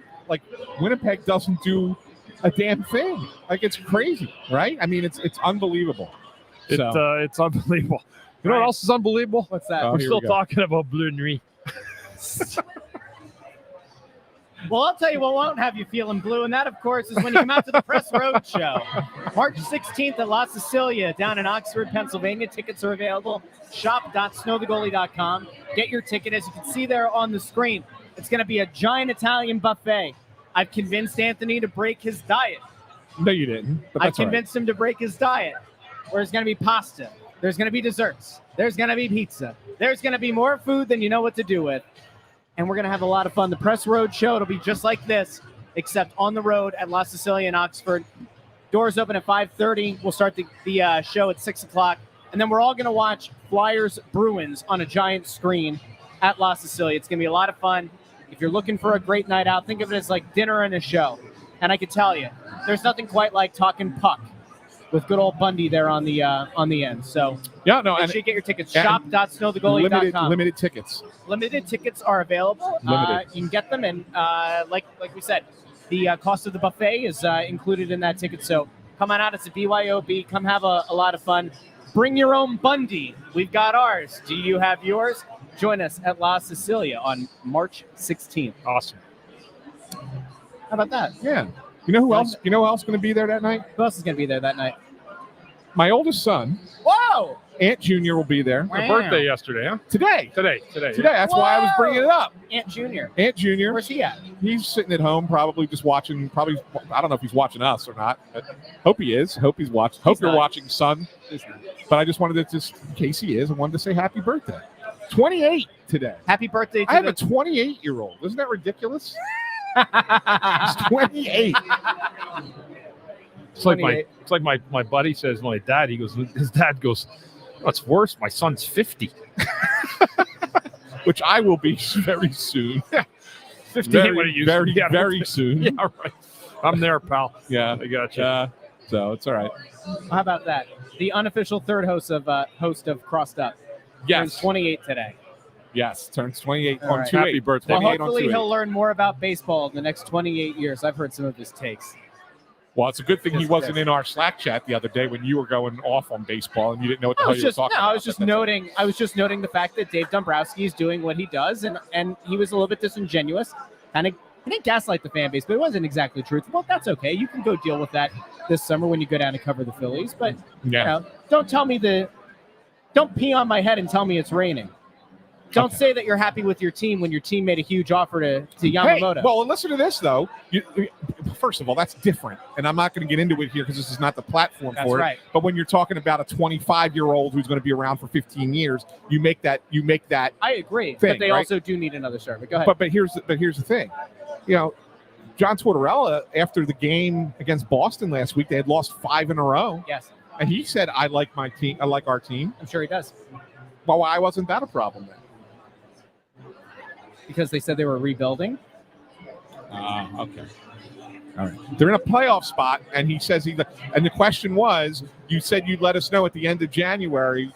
Winnipeg doesn't do a damn thing. It's crazy, right? I mean, it's unbelievable. It's unbelievable. You know what else is unbelievable? What's that? We're still talking about Bleu Nuit. Well, I'll tell you what won't have you feeling blue, and that, of course, is when you come out to the Press Road Show. March 16th at La Sicilia down in Oxford, Pennsylvania. Tickets are available. Shop.snowthegoalie.com. Get your ticket. As you can see there on the screen, it's going to be a giant Italian buffet. I've convinced Anthony to break his diet. No, you didn't. I've convinced him to break his diet, where there's going to be pasta. There's going to be desserts. There's going to be pizza. There's going to be more food than you know what to do with. And we're going to have a lot of fun. The Press Road Show, it'll be just like this, except on the road at La Sicilia in Oxford. Doors open at 5:30. We'll start the show at 6 o'clock. And then we're all going to watch Flyers Bruins on a giant screen at La Sicilia. It's going to be a lot of fun. If you're looking for a great night out, think of it as like dinner and a show. And I can tell you, there's nothing quite like talking puck with good old Bundy there on the end. So make sure you get your tickets. Shop.snowthegoalie.com. Limited tickets. Limited tickets are available. You can get them, and like we said, the cost of the buffet is included in that ticket. So come on out. It's a BYOB. Come have a lot of fun. Bring your own Bundy. We've got ours. Do you have yours? Join us at La Sicilia on March 16th. Awesome. How about that? Yeah. You know who else? You know who else going to be there that night? Who else is going to be there that night? My oldest son. Whoa! Aunt Junior will be there. Her birthday yesterday, huh? Today. Yeah. That's why I was bringing it up. Aunt Junior. Aunt Junior. Where's he at? He's sitting at home, probably just watching. I don't know if he's watching us or not. But hope he is. Hope he's watching. Hope you're watching, son. But I just wanted to, in case he is, I wanted to say happy birthday. 28 today. Happy birthday to I have a 28-year-old. Isn't that ridiculous? He's 28. It's like my buddy says, my dad, his dad goes, what's worse, my son's 50. Which I will be very soon. 50 very soon. Yeah, right. I'm there, pal. Yeah. I got you. So it's all right. How about that? The unofficial third host of Crossed Up. Turns 28 today. Yes, turns 28 All on right. 2/8. Happy birthday. Well, 28 on hopefully 2/8. he'll learn more about baseball in the next 28 years. I've heard some of his takes. Well, it's a good thing he Just wasn't this. in our Slack chat the other day when you were going off on baseball and you didn't know what the hell you were talking about. I was just noting the fact that Dave Dombrowski is doing what he does, and he was a little bit disingenuous. Kind of, he didn't gaslight the fan base, but it wasn't exactly truthful. That's okay. You can go deal with that this summer when you go down to cover the Phillies. But don't tell me don't pee on my head and tell me it's raining. Don't say that you're happy with your team when your team made a huge offer to Yamamoto. Hey, well, listen to this, though. First of all, that's different. And I'm not going to get into it here because this is not the platform That's for right. it. But when you're talking about a 25-year-old who's going to be around for 15 years, you make that I agree. thing, but they right? also do need another server. Go ahead. But here's the thing. John Tortorella, after the game against Boston last week, they had lost 5 in a row. Yes. And he said, I like my team. I like our team. I'm sure he does. Well, why wasn't that a problem then? Because they said they were rebuilding. Okay. All right. They're in a playoff spot, and he says and the question was, you said you'd let us know at the end of January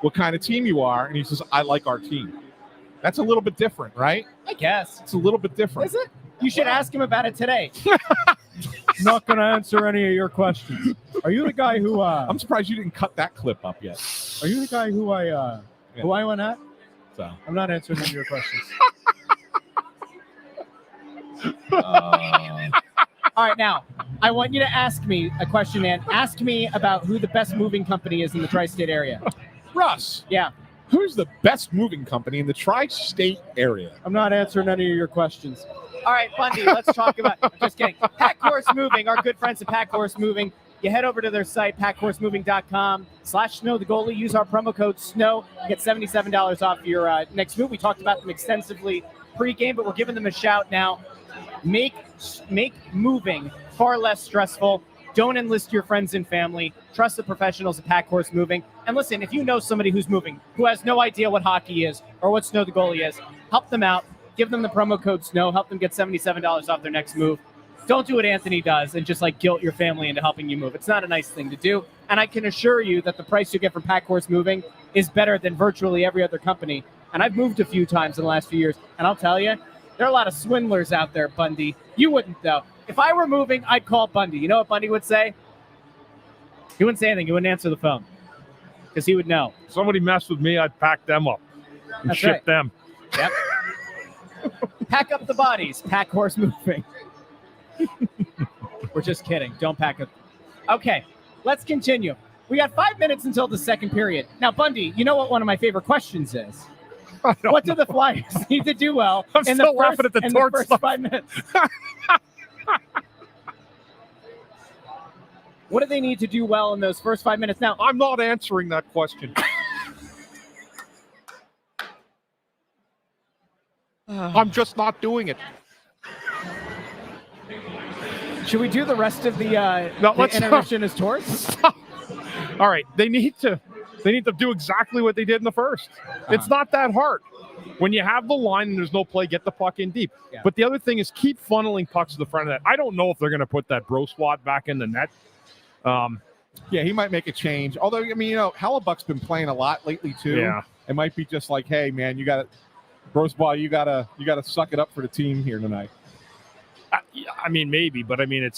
what kind of team you are, and he says, I like our team. That's a little bit different, right? I guess. It's a little bit different. Is it? You should ask him about it today. Not going to answer any of your questions. Are you the guy who? I'm surprised you didn't cut that clip up yet. Are you the guy who I went at? So I'm not answering any of your questions. All right, now, I want you to ask me a question, man. Ask me about who the best moving company is in the tri-state area. Russ, Yeah. who's the best moving company in the tri-state area? I'm not answering any of your questions. All right, Bundy, let's talk about – just kidding. Pack Horse Moving, our good friends at Pack Horse Moving. You head over to their site, packhorsemoving.com/snow the goalie. Use our promo code SNOW. Get $77 off your next move. We talked about them extensively pre-game, but we're giving them a shout now. Make moving far less stressful. Don't enlist your friends and family. Trust the professionals at Pack Horse Moving. And listen, if you know somebody who's moving, who has no idea what hockey is or what Snow the Goalie is, help them out. Give them the promo code SNOW. Help them get $77 off their next move. Don't do what Anthony does and just guilt your family into helping you move. It's not a nice thing to do. And I can assure you that the price you get from Pack Horse Moving is better than virtually every other company. And I've moved a few times in the last few years. And I'll tell you, there are a lot of swindlers out there, Bundy. You wouldn't, though. If I were moving, I'd call Bundy. You know what Bundy would say? He wouldn't say anything. He wouldn't answer the phone because he would know. If somebody messed with me, I'd pack them up and That's ship right. them. Yep. Pack up the bodies. Pack Horse Moving. We're just kidding. Don't pack up. Okay, let's continue. We got 5 minutes until the second period. Now, Bundy, you know what one of my favorite questions is? What do the Flyers need to do well I'm in still the laughing at the Tort first stuff. 5 minutes? What do they need to do well in those first 5 minutes? Now, I'm not answering that question. I'm just not doing it. should we do the rest of the let's intermission as torts? All right, they need to do exactly what they did in the first. It's not that hard. When you have the line and there's no play, get the puck in deep. Yeah. But the other thing is keep funneling pucks to the front of that. I don't know if they're going to put that bro swat back in the net. Yeah, he might make a change. Although, I mean, Hellebuck's been playing a lot lately too. Yeah. It might be just like, hey, man, you got to, Brosbaugh, you got to suck it up for the team here tonight. I mean, maybe, but I mean,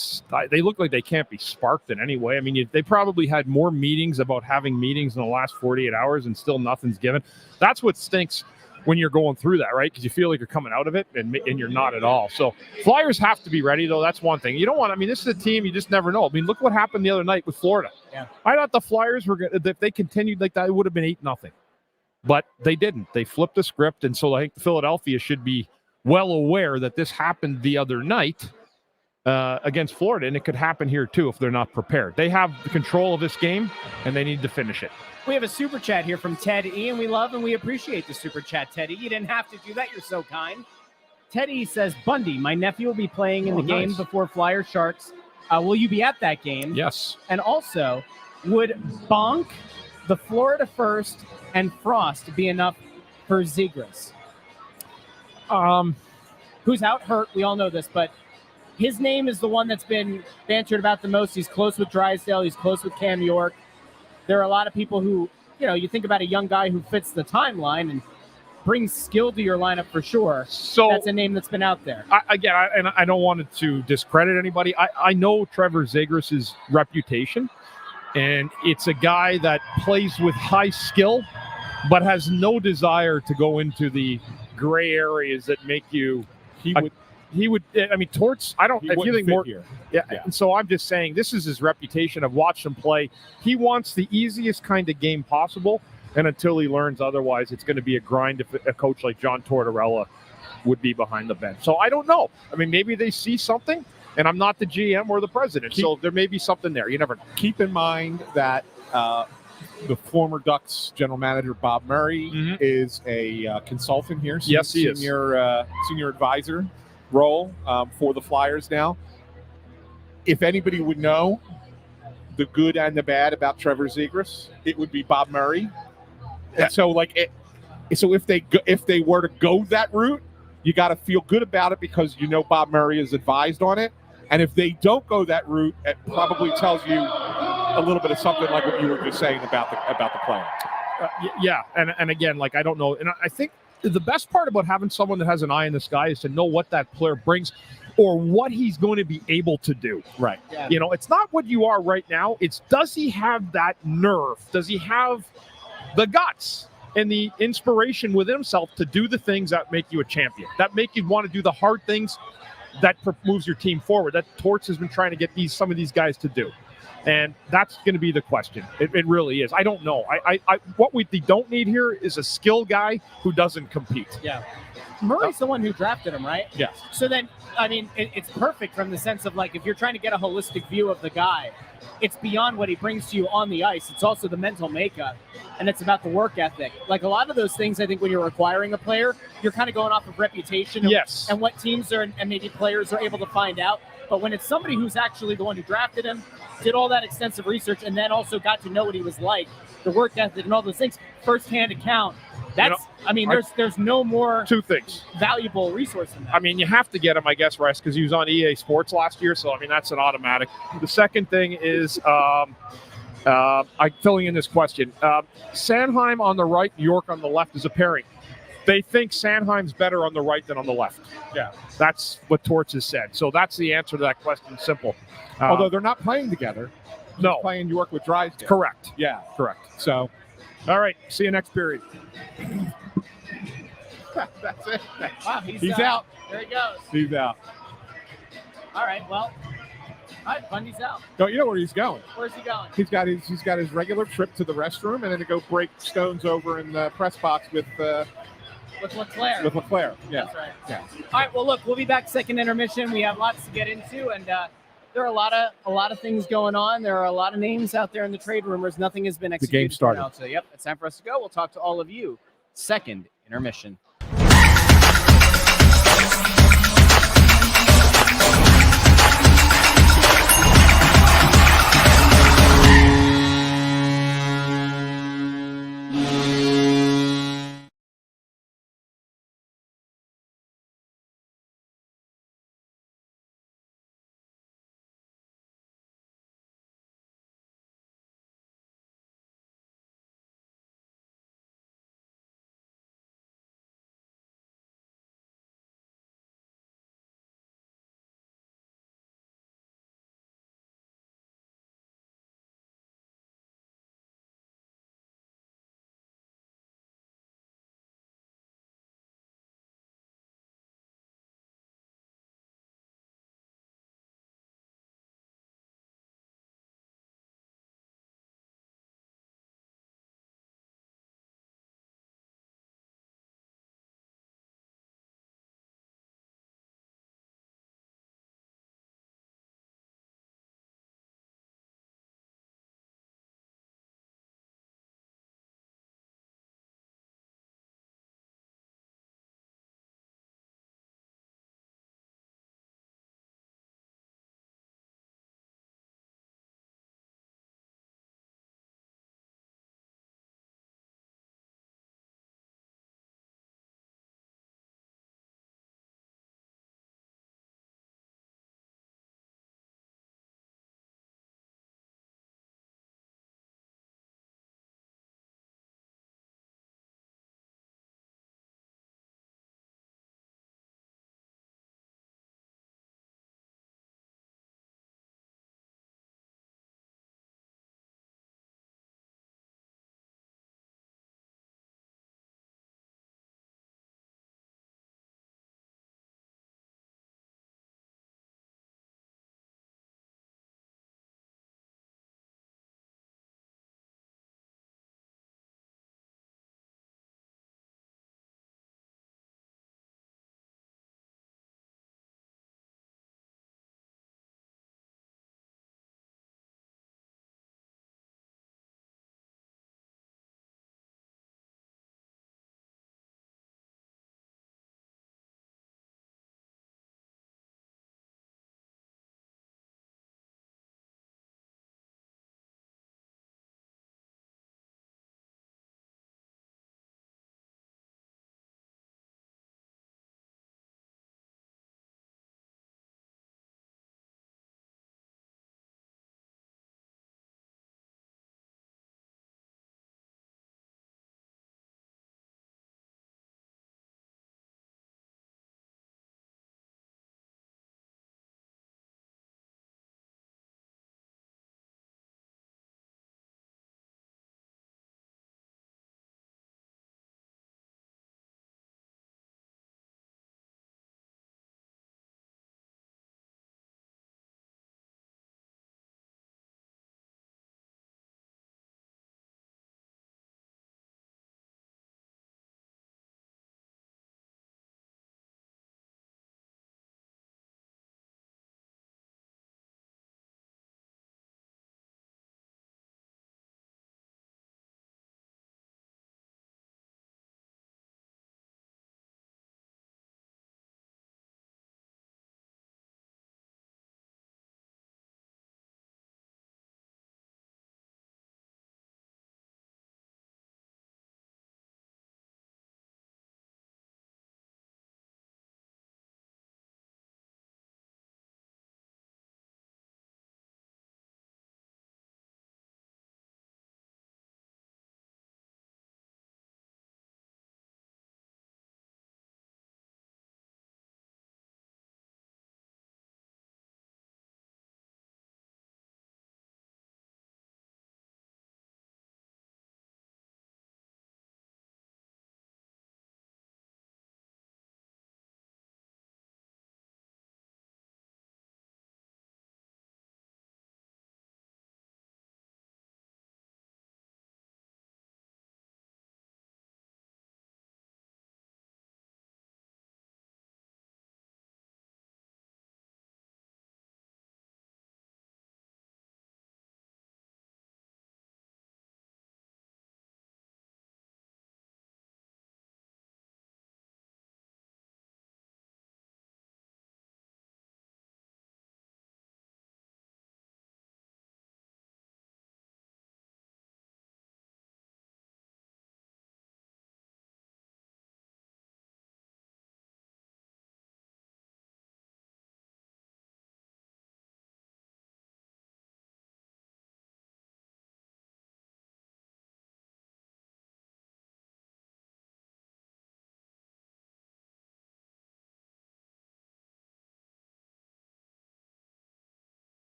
they look like they can't be sparked in any way. I mean, they probably had more meetings about having meetings in the last 48 hours and still nothing's given. That's what stinks when you're going through that, right? Because you feel like you're coming out of it and you're not at all. So Flyers have to be ready, though. That's one thing. You don't want, I mean, this is a team you just never know. I mean, look what happened the other night with Florida. Yeah. I thought the Flyers were going to, if they continued like that, it would have been 8-0. But they didn't. They flipped the script. And so I think Philadelphia should be well aware that this happened the other night against Florida, and it could happen here too if they're not prepared. They have the control of this game, and they need to finish it. We have a super chat here from Ted E, and we love and we appreciate the super chat, Ted E. You didn't have to do that. You're so kind. Ted E says, Bundy, my nephew will be playing in the game before Flyer Sharks. Will you be at that game? Yes. And also, would Bonk, the Florida First, and Frost be enough for Zegras? Who's out hurt? We all know this, but his name is the one that's been bantered about the most. He's close with Drysdale. He's close with Cam York. There are a lot of people who you think about a young guy who fits the timeline and brings skill to your lineup for sure. So that's a name that's been out there. I don't want to discredit anybody. I know Trevor Zegras' reputation, and it's a guy that plays with high skill, but has no desire to go into the gray areas that make you. He would. I mean, Torts. I don't. If you think more here. Yeah. And so I'm just saying, this is his reputation. I've watched him play. He wants the easiest kind of game possible. And until he learns otherwise, it's going to be a grind if a coach like John Tortorella would be behind the bench. So I don't know. I mean, maybe they see something, and I'm not the GM or the president. So there may be something there. You never know. Keep in mind that the former Ducks general manager, Bob Murray, is a consultant here. Yes, he is. Senior advisor role for the Flyers now. If anybody would know the good and the bad about Trevor Zegras, it would be Bob Murray. And so, if they were to go that route, you got to feel good about it because Bob Murray is advised on it. And if they don't go that route, it probably tells you a little bit of something like what you were just saying about the player. Yeah, and again, I don't know, and I think the best part about having someone that has an eye in the sky is to know what that player brings or what he's going to be able to do. Right. Yeah. It's not what you are right now. It's, does he have that nerve? Does he have the guts and the inspiration within himself to do the things that make you a champion, that make you want to do the hard things that moves your team forward, that Torts has been trying to get some of these guys to do. And that's going to be the question. It really is. I don't know. What we don't need here is a skill guy who doesn't compete. Yeah. Murray's the one who drafted him, right? Yes. So then, I mean, it's perfect from the sense of if you're trying to get a holistic view of the guy, it's beyond what he brings to you on the ice. It's also the mental makeup, and it's about the work ethic. A lot of those things, I think when you're acquiring a player, you're kind of going off of reputation and what teams are and maybe players are able to find out. But when it's somebody who's actually the one who drafted him, did all that extensive research, and then also got to know what he was like, the work ethic and all those things, firsthand account, that's, there's no more two things valuable resource than that. I mean, you have to get him, I guess, Russ, because he was on EA Sports last year. So, that's an automatic. The second thing is, I'm filling in this question. Sanheim on the right, York on the left is a pairing. They think Sanheim's better on the right than on the left. Yeah. That's what Torts has said. So that's the answer to that question. Simple. Although they're not playing together. No. He's playing York with Drysdale. Correct. Yeah. Correct. So, all right. See you next period. that's it. Wow, he's out. There he goes. He's out. All right, Bundy's out. Don't you know where he's going? Where's he going? He's got his regular trip to the restroom and then to go break stones over in the press box with LeClaire. With LeClaire. Yeah. That's right. Yeah. All right, well, look, we'll be back second intermission. We have lots to get into, and there are a lot of things going on. There are a lot of names out there in the trade rumors. Nothing has been executed. The game started. Now, so, yep, it's time for us to go. We'll talk to all of you. Second intermission.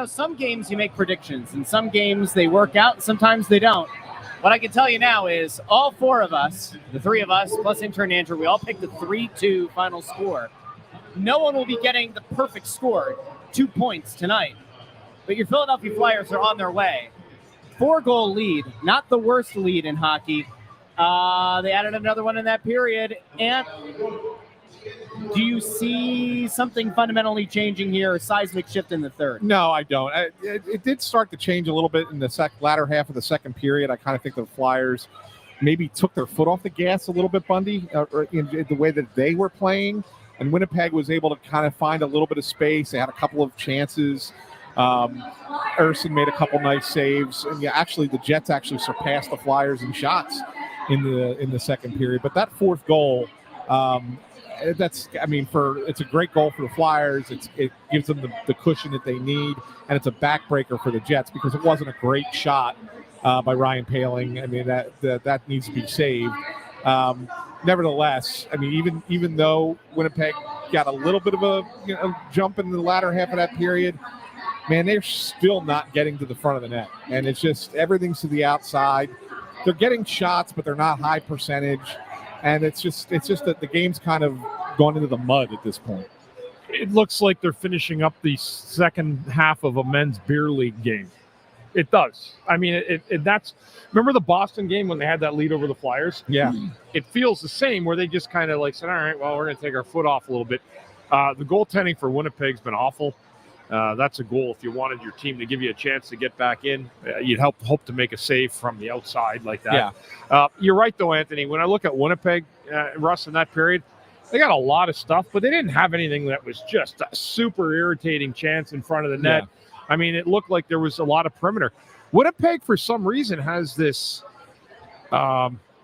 Some games you make predictions, and some games they work out, and sometimes they don't. What I can tell you now is all four of us, the three of us, plus intern Andrew, we all picked a 3-2 final score. No one will be getting the perfect score, 2 points tonight. But your Philadelphia Flyers are on their way. 4-goal lead, not the worst lead in hockey. They added another one in that period. And do you see something fundamentally changing here, a seismic shift in the third? No, I don't. It did start to change a little bit in the latter half of the second period. I kind of think the Flyers maybe took their foot off the gas a little bit, Bundy, in the way that they were playing. And Winnipeg was able to kind of find a little bit of space. They had a couple of chances. Erson made a couple nice saves. And actually, the Jets actually surpassed the Flyers in shots in the second period. But that fourth goal, it's a great goal for the Flyers. It gives them the cushion that they need, and it's a backbreaker for the Jets because it wasn't a great shot by Ryan Poehling. I mean, that needs to be saved. Nevertheless, I mean, even though Winnipeg got a little bit of a jump in the latter half of that period, man, they're still not getting to the front of the net, and it's just everything's to the outside. They're getting shots, but they're not high percentage. And it's just that the game's kind of gone into the mud at this point. It looks like they're finishing up the second half of a men's beer league game. It does. I mean, that's – remember the Boston game when they had that lead over the Flyers? Yeah. It feels the same where they just kind of said, all right, well, we're going to take our foot off a little bit. The goaltending for Winnipeg's been awful. That's a goal. If you wanted your team to give you a chance to get back in, you'd hope to make a save from the outside like that. Yeah. You're right, though, Anthony. When I look at Winnipeg, Russ, in that period, they got a lot of stuff, but they didn't have anything that was just a super irritating chance in front of the net. Yeah. I mean, it looked like there was a lot of perimeter. Winnipeg, for some reason, has this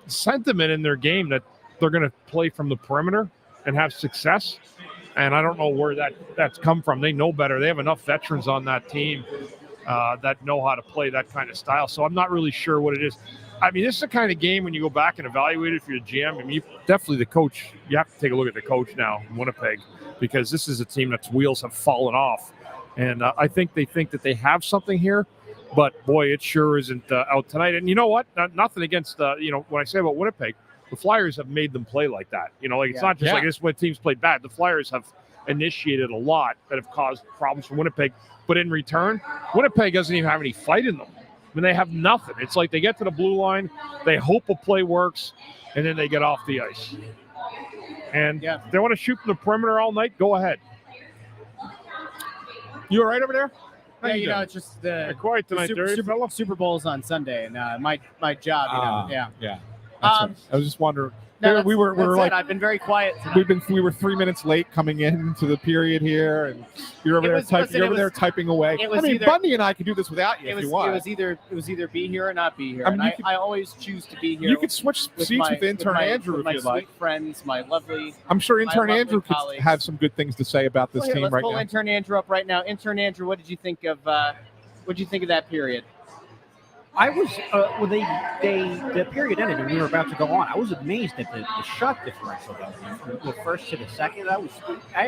sentiment in their game that they're going to play from the perimeter and have success. And I don't know where that's come from. They know better. They have enough veterans on that team that know how to play that kind of style. So I'm not really sure what it is. I mean, this is the kind of game when you go back and evaluate it for your GM. I mean, definitely the coach. You have to take a look at the coach now in Winnipeg because this is a team that's wheels have fallen off. And I think they think that they have something here. But, boy, it sure isn't out tonight. And you know what? Nothing against, when I say about Winnipeg, the Flyers have made them play like that. It's not just like this when teams play bad. The Flyers have initiated a lot that have caused problems for Winnipeg. But in return, Winnipeg doesn't even have any fight in them. I mean, they have nothing. It's like they get to the blue line, they hope a play works, and then they get off the ice. And if they want to shoot from the perimeter all night, go ahead. You all right over there? Yeah, it's just the quiet tonight, Super Bowl's on Sunday, and my job, Yeah. That's right. I was just wondering. No, we were like, I've been very quiet tonight. We were 3 minutes late coming into the period here, and you're over there typing away. Bundy and I could do this without you if you want. It was either be here or not be here. I always choose to be here. You could switch seats with intern Andrew if you'd like. My sweet friends, my lovely. I'm sure intern Andrew could have some good things to say about this team right now. Let's pull intern Andrew up right now. Intern Andrew, what did you think of that period? I was when the period ended and we were about to go on. I was amazed at the shot differential from the first to the second. I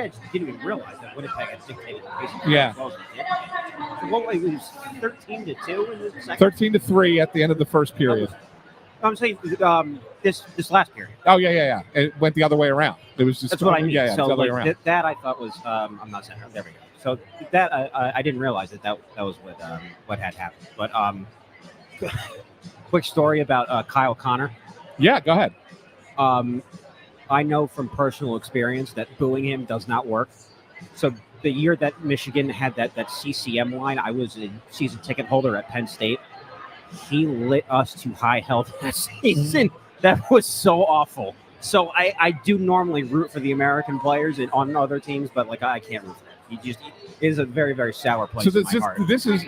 just didn't even realize that Winnipeg had dictated the pace. Yeah. So it was 13-2 in the second. 13-3 at the end of the first period. I'm saying this last period. Oh yeah. It went the other way around. It was just that's what I mean. Yeah, so the other way around. That I thought was I'm not saying there we go. So that I didn't realize that was what had happened, but quick story about Kyle Connor. Yeah, go ahead. I know from personal experience that booing him does not work. So the year that Michigan had that CCM line, I was a season ticket holder at Penn State. He lit us to high health that season. That was so awful. So I do normally root for the American players on other teams, but I can't root for him. It is a very, very sour place in my heart.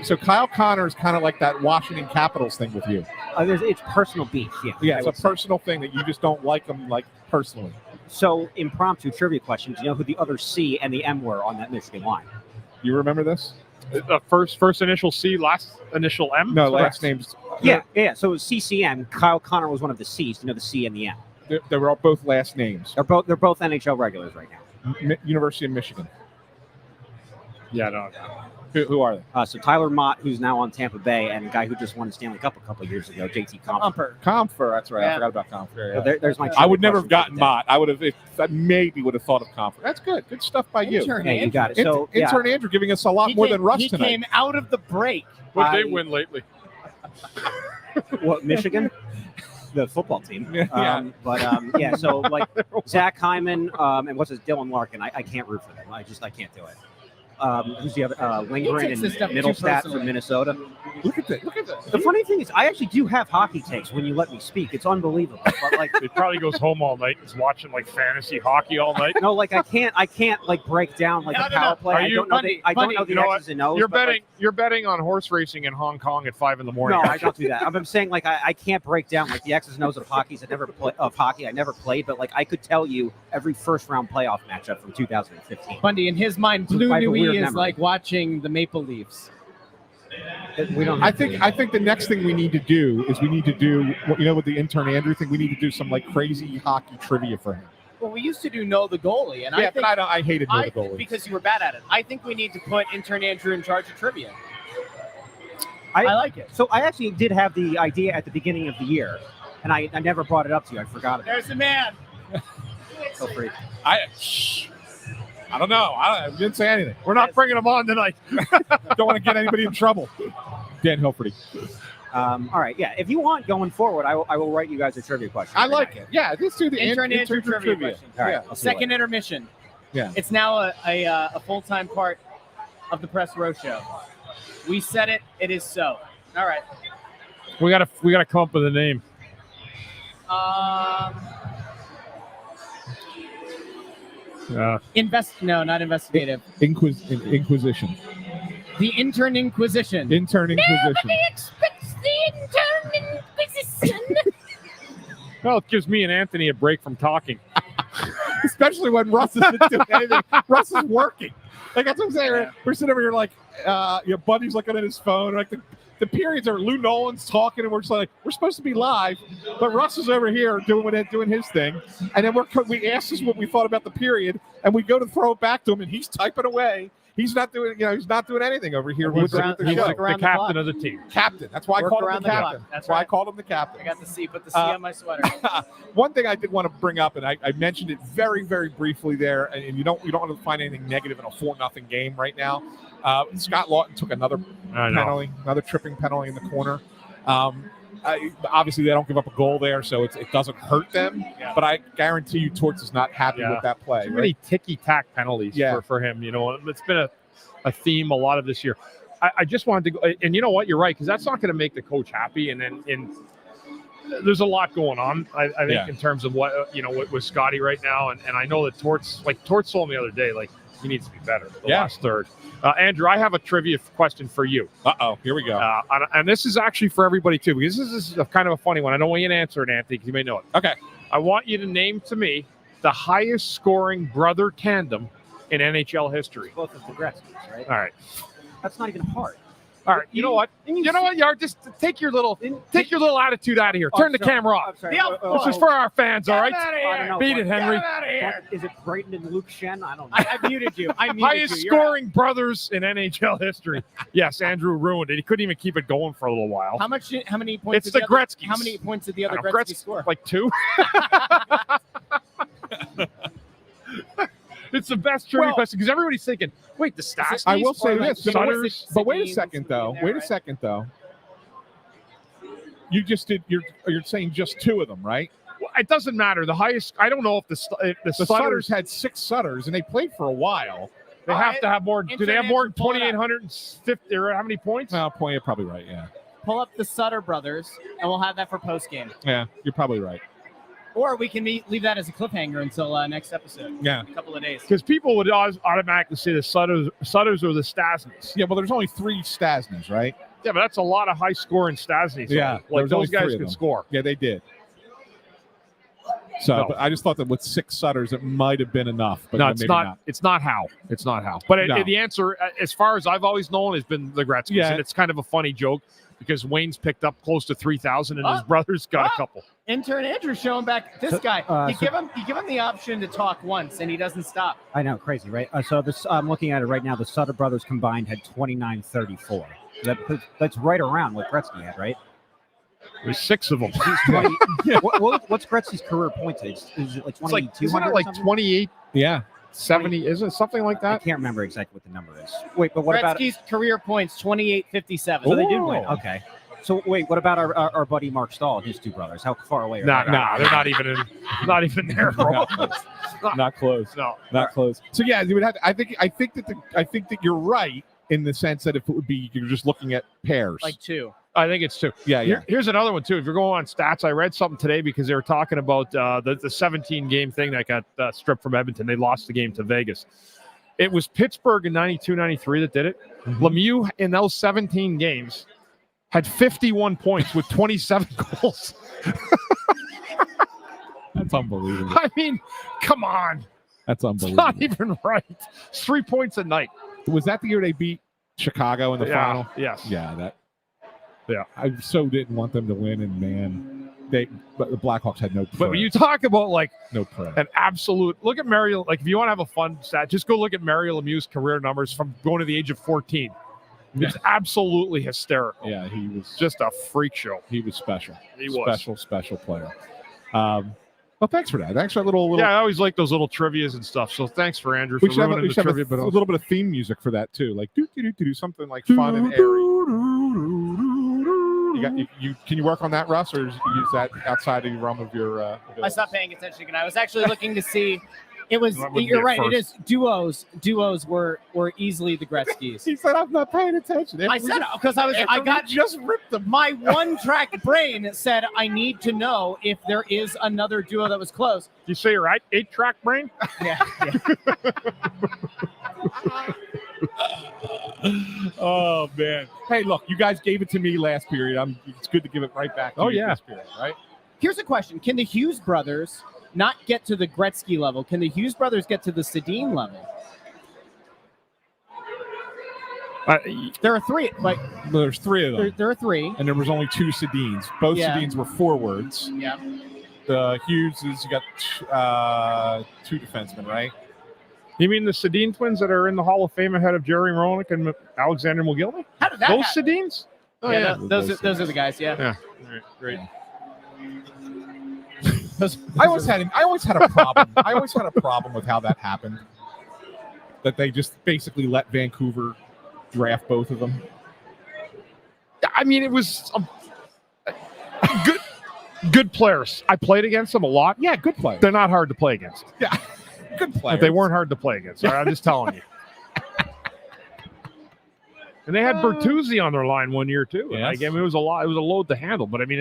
So Kyle Connor is kind of like that Washington Capitals thing with you. It's personal beef, Yeah, it's a personal thing that you just don't like them personally. So impromptu trivia question: do you know who the other C and the M were on that Michigan line? You remember this? First initial C, last initial M? No, last names. Yeah. So it was CCM. Kyle Connor was one of the C's. You know the C and the M. They were all both last names. They're both NHL regulars right now. University of Michigan. Yeah, no. Who are they? So Tyler Mott, who's now on Tampa Bay, and a guy who just won the Stanley Cup a couple of years ago, JT Compher. Comfer, that's right. Yeah. I forgot about Comfer. So there's my. I would never trivia have question gotten for Mott. I would have. I maybe would have thought of Comfer. That's good. Good stuff by you. Intern the day. Yeah, you got it. Intern So yeah, Andrew giving us a lot more than Russ He tonight. came out of the break. What they win lately? what Michigan? The football team. Yeah. Yeah, so like Zach Hyman and what's his Dylan Larkin, I can't root for them. I can't do it. Who's the other? Lindgren takes and this stuff too Middlestat personally. from Minnesota. Look at that. Look at that. The funny thing is, I actually do have hockey takes when you let me speak. It's unbelievable. But like, He probably goes home all night. He's watching like fantasy hockey all night. no, like I can't like break down like No, a no, power no. play. Are I you- don't know Bundy, the, I don't know Bundy, the you know X's and O's. You're but, like, You're betting on horse racing in Hong Kong at 5 a.m. no, I don't do that. I'm saying like I can't break down like the X's and O's of hockey. I never played, but like I could tell you every first round playoff matchup from 2015. Bundy, in his mind, Blue I have a Nui weird is memory. like watching the Maple Leafs. We don't. I think the next thing we need to do is with the intern Andrew thing, we need to do some like crazy hockey trivia for him. Well, we used to do Know the Goalie, and Yeah, I think but I hated the goalie. because you were bad at it. I think we need to put intern Andrew in charge of trivia. I like it. So I actually did have the idea at the beginning of the year, and I never brought it up to you. I forgot about it. There's the man. Feel free. I don't know. I didn't say anything. We're not bringing him on tonight. Don't want to get anybody in trouble. Dan Hilferty. All right, yeah. If you want going forward, I will write you guys a trivia question. I like it. Yeah, let's do the Intern Andrew trivia question. All right, Yeah. I'll see you Second intermission. Yeah. It's now a full-time part of the Press Row Show. We said it. It is so. All right. We gotta come up with a name. No, not investigative. Inquisition. The Intern Inquisition. Intern Inquisition. expects the Intern Inquisition. Well, it gives me and Anthony a break from talking. Especially when Russ isn't doing anything. Russ is working. Like that's what I'm saying. Yeah. We're sitting over here like, Bundy's looking at his phone. Like the periods are Lou Nolan's talking, and we're just like, we're supposed to be live, but Russ is over here doing his thing, and then we ask us what we thought about the period, and we go to throw it back to him, and he's typing away. He's not doing anything over here with the He's show. like the captain of the team. Captain. That's why I Work called him around the the captain. clock. That's why I called him the captain. I got the C, put the C on my sweater. One thing I did want to bring up, and I mentioned it very, very briefly there, and you don't want to find anything negative in a 4-0 game right now. Scott Laughton took another penalty, another tripping penalty in the corner. Obviously, they don't give up a goal there, so it doesn't hurt them. Yeah. But I guarantee you, Torts is not happy with that play. Too many ticky-tack penalties for him. You know, it's been a theme a lot of this year. I just wanted to go, and you know what? You're right, because that's not going to make the coach happy. And then there's a lot going on, I think, in terms of what with Scotty right now. And I know that Torts told me the other day, like, he needs to be better the last third. Andrew, I have a trivia question for you. Here we go. And this is actually for everybody, too, because this is kind of a funny one. I don't want you to answer it, Anthony, because you may know it. Okay. I want you to name to me the highest scoring brother tandem in NHL history. Both of the Gretzky's, right? All right. That's not even hard. All right. You know what? Yard? Just take your little attitude out of here. Turn the camera off. I'm sorry. This is for our fans, all right? I don't know. Beat it, Henry. Is it Brayton and Luke Shen? I don't know. I muted you. Highest scoring brothers in NHL history. Yes, Andrew ruined it. He couldn't even keep it going for a little while. How many points? It's the Gretzky's. How many points did the other I don't know, Gretzky score? Like 2. It's the best trivia question because everybody's thinking, wait, the stats. I will say or like this, Sutters, but wait a Sedins, second though. there, Wait a right? second though. You just did. You're saying just 2 of them, right? Well, it doesn't matter. The highest. I don't know if the The Sutters had 6 Sutters, and they played for a while. They have to have more. Do they have more than Pull it up. 2,850 or how many points? No, point. You're probably right. Yeah. Pull up the Sutter brothers, and we'll have that for post game. Yeah, you're probably right. Or we can leave that as a cliffhanger until next episode. Yeah. A couple of days. Because people would automatically say the Sutters or the Stasnys. Yeah, well, there's only 3 Stasnys, right? Yeah, but that's a lot of high scoring Stasnys. Yeah, like there's only those guys 3 of can them. score. Yeah, they did. So, No. but I just thought that with 6 Sutters, it might have been enough. But No, then it's maybe not. It's not how. But No. the answer, as far as I've always known, has been the Gretzky's. Yeah. And it's kind of a funny joke. because Wayne's picked up close to 3,000 and his brother's got a couple. Intern Andrew showing back this guy. You give him the option to talk once, and he doesn't stop. I know, crazy, right? So this, I'm looking at it right now. The Sutter brothers combined had 29-34. That's right around what Gretzky had, right? There's 6 of them. What's Gretzky's career points? Is it like 22? Isn't it like 28? Yeah. 70, isn't it something like that? I can't remember exactly what the number is. Wait, but what about Gretzky's career points? 28-57. So they did win. Okay. So wait, what about our buddy Mark Stahl and his 2 brothers? How far away are they? Nah, they're not even there. Not close. No, not close. So yeah, you would have to, I think that you're right in the sense that if it would be, you're just looking at pairs. Like 2. I think it's 2. Yeah. Here's another one too. If you're going on stats, I read something today because they were talking about the 17 game thing that got stripped from Edmonton. They lost the game to Vegas. It was Pittsburgh in 92-93 that did it. Mm-hmm. Lemieux in those 17 games had 51 points with 27 goals. That's unbelievable. I mean, come on. That's unbelievable. It's not even right. It's 3 points a night. Was that the year they beat Chicago in the final? Yes. Yeah, I so didn't want them to win, and man, but the Blackhawks had no prayer. But when you talk about like no prayer, an absolute look at Mario, like if you want to have a fun stat, just go look at Mario Lemieux's career numbers from going to the age of 14. It's absolutely hysterical. Yeah, he was just a freak show. He was special. He was special player. Well, thanks for that. Thanks for that little. Yeah, I always like those little trivias and stuff. So thanks for Andrew for ruining the trivia. But a little bit of theme music for that too, like do something like fun and airy. Can you work on that, Russ, or is that outside of the realm of your? I stopped paying attention again. I was actually looking to see. It was. You're right. It is duos. Duos were easily the Gretzky's. He said, "I'm not paying attention." I said because I got just ripped them. My one-track brain said I need to know if there is another duo that was close. Did you say you're right? 8-track brain? Yeah. Oh man! Hey, look, you guys gave it to me last period. It's good to give it right back to you this period, right? Here's a question: can the Hughes brothers not get to the Gretzky level? Can the Hughes brothers get to the Sedin level? There are 3. Like there's 3 of them. There are 3, and there was only 2 Sedins. Both Sedins were forwards. Yeah. The Hugheses, you got 2 defensemen, right? You mean the Sedin twins that are in the Hall of Fame ahead of Jerry Roenick and Alexander Mogilny? How did that Those happen? Sedins? Oh yeah, those are the guys. Yeah. Yeah. All right, great. I always had a problem. I always had a problem with how that happened. That they just basically let Vancouver draft both of them. I mean, it was good players. I played against them a lot. Yeah, good players. They're not hard to play against. Yeah, good players. But they weren't hard to play against. All right, I'm just telling you. And they had Bertuzzi on their line one year too. Yes. Like, I mean, it was a lot. It was a load to handle. But I mean,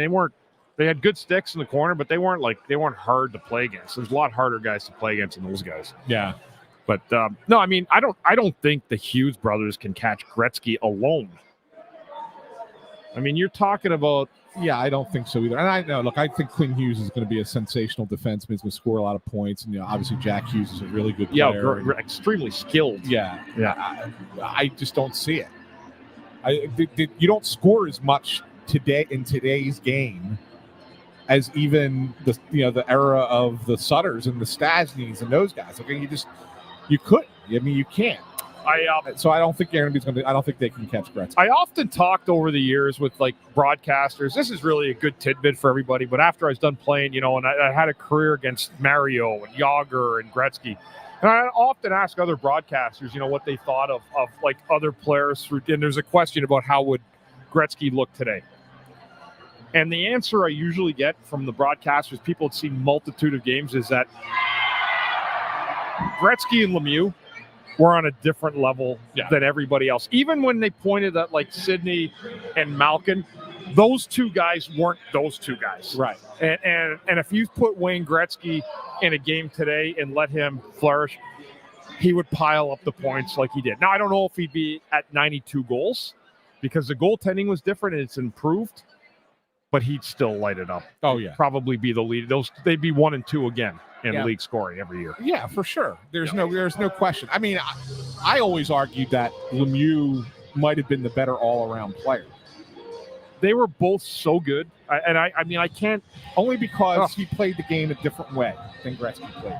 they had good sticks in the corner, but they weren't hard to play against. There's a lot harder guys to play against than those guys. Yeah. But no, I mean, I don't think the Hughes brothers can catch Gretzky alone. I mean, you're talking about. Yeah, I don't think so either. And I know, look, I think Quinn Hughes is going to be a sensational defenseman. He's going to score a lot of points. And, obviously Jack Hughes is a really good player. Yeah, extremely skilled. Yeah. Yeah. I just don't see it. You don't score as much today in today's game as even the era of the Sutters and the Stasnys and those guys. Okay, you couldn't. I mean, you can't. So I don't think Aaronby's going to. I don't think they can catch Gretzky. I often talked over the years with broadcasters. This is really a good tidbit for everybody. But after I was done playing, and I had a career against Mario and Yager and Gretzky, and I often ask other broadcasters, what they thought of other players. And there's a question about how would Gretzky look today. And the answer I usually get from the broadcasters, people that see multitude of games, is that Gretzky and Lemieux were on a different level than everybody else. Even when they pointed at Sidney and Malkin, those 2 guys weren't those 2 guys. Right. And if you put Wayne Gretzky in a game today and let him flourish, he would pile up the points like he did. Now, I don't know if he'd be at 92 goals because the goaltending was different and it's improved, but he'd still light it up. Oh, yeah. Probably be the lead. They'd be 1 and 2 again in league scoring every year. Yeah, for sure. There's no question. I mean, I always argued that Lemieux might have been the better all-around player. They were both so good. I mean, I can't. Only because he played the game a different way than Gretzky played.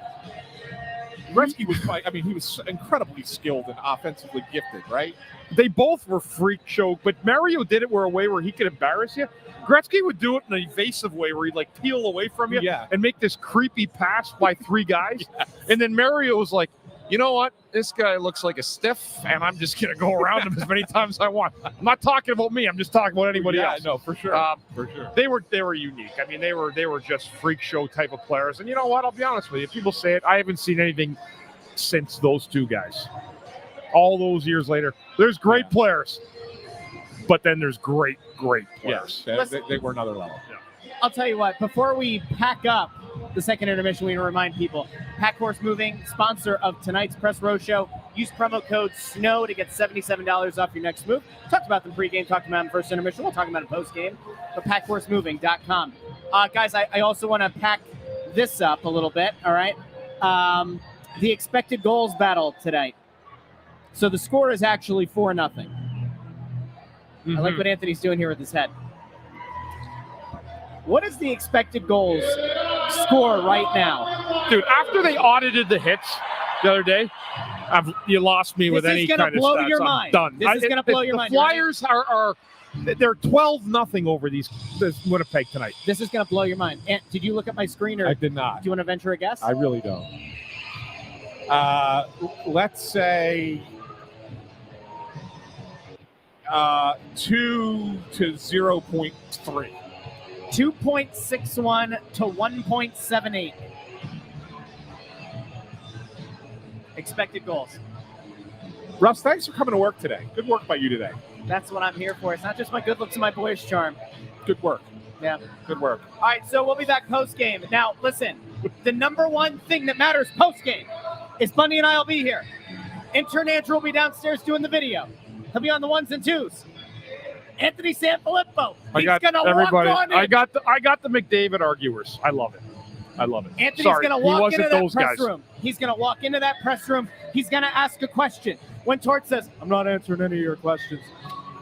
Gretzky was, he was incredibly skilled and offensively gifted, right? They both were freak show, but Mario did it a way where he could embarrass you. Gretzky would do it in an evasive way where he'd like peel away from you and make this creepy pass by three guys. And then Mario was like, you know what? This guy looks like a stiff, and I'm just going to go around him as many times as I want. I'm not talking about me. I'm just talking about anybody else. No, for sure. For sure. They were unique. I mean, they were just freak show type of players. And you know what? I'll be honest with you. People say it. I haven't seen anything since those two guys. All those years later, there's great players, but then there's great players. Yes, they were another level. Yeah. I'll tell you what, before we pack up the second intermission, we remind people, Pack Horse Moving, sponsor of tonight's Press Row Show. Use promo code SNOW to get $77 off your next move. Talked about them pregame, talked about them first intermission. We'll talk about it postgame, but packhorsemoving.com. Guys, I also want to pack this up a little bit, all right? The expected goals battle tonight. So the score is actually 4-0. I like what Anthony's doing here with his head. What is the expected goals score right now? Dude, after they audited the hits the other day, you lost me with any kind of stats. This is going to blow your mind. I'm done. This is going to blow your mind. The Flyers they're 12-0 over this Winnipeg tonight. This is going to blow your mind. Ant, did you look at my screen? Or I did not. Do you want to venture a guess? I really don't. Let's say 2 to 0.3. 2.61 to 1.78. Expected goals. Russ, thanks for coming to work today. Good work by you today. That's what I'm here for. It's not just my good looks and my boyish charm. Good work. Yeah. Good work. All right, so we'll be back post-game. Now, listen, the number one thing that matters post-game is Bundy and I will be here. Intern Andrew will be downstairs doing the video. He'll be on the ones and twos. Anthony SanFilippo. He's going to walk on in. I got the McDavid arguers. I love it. Anthony's going to walk into that press room. He's going to walk into that press room. He's going to ask a question. When Tort says, I'm not answering any of your questions,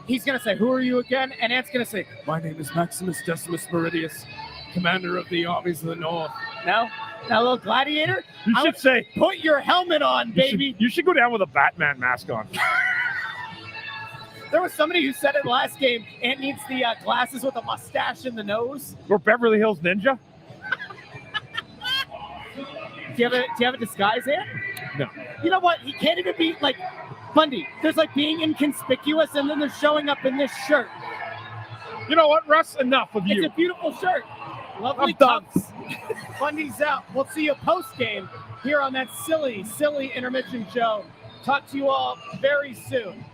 he's going to say, who are you again? And Ant's going to say, my name is Maximus Decimus Meridius, commander of the armies of the North. No? Now, little gladiator? You should say, put your helmet on, baby. You should go down with a Batman mask on. There was somebody who said it last game, Ant needs the glasses with a mustache and the nose. Or Beverly Hills Ninja. Do you have a disguise, Ant? No. You know what? He can't even be like Bundy. There's like being inconspicuous, and then there's showing up in this shirt. You know what, Russ? Enough of you. It's a beautiful shirt. Lovely cups. Bundy's out. We'll see you post-game here on that silly intermission show. Talk to you all very soon.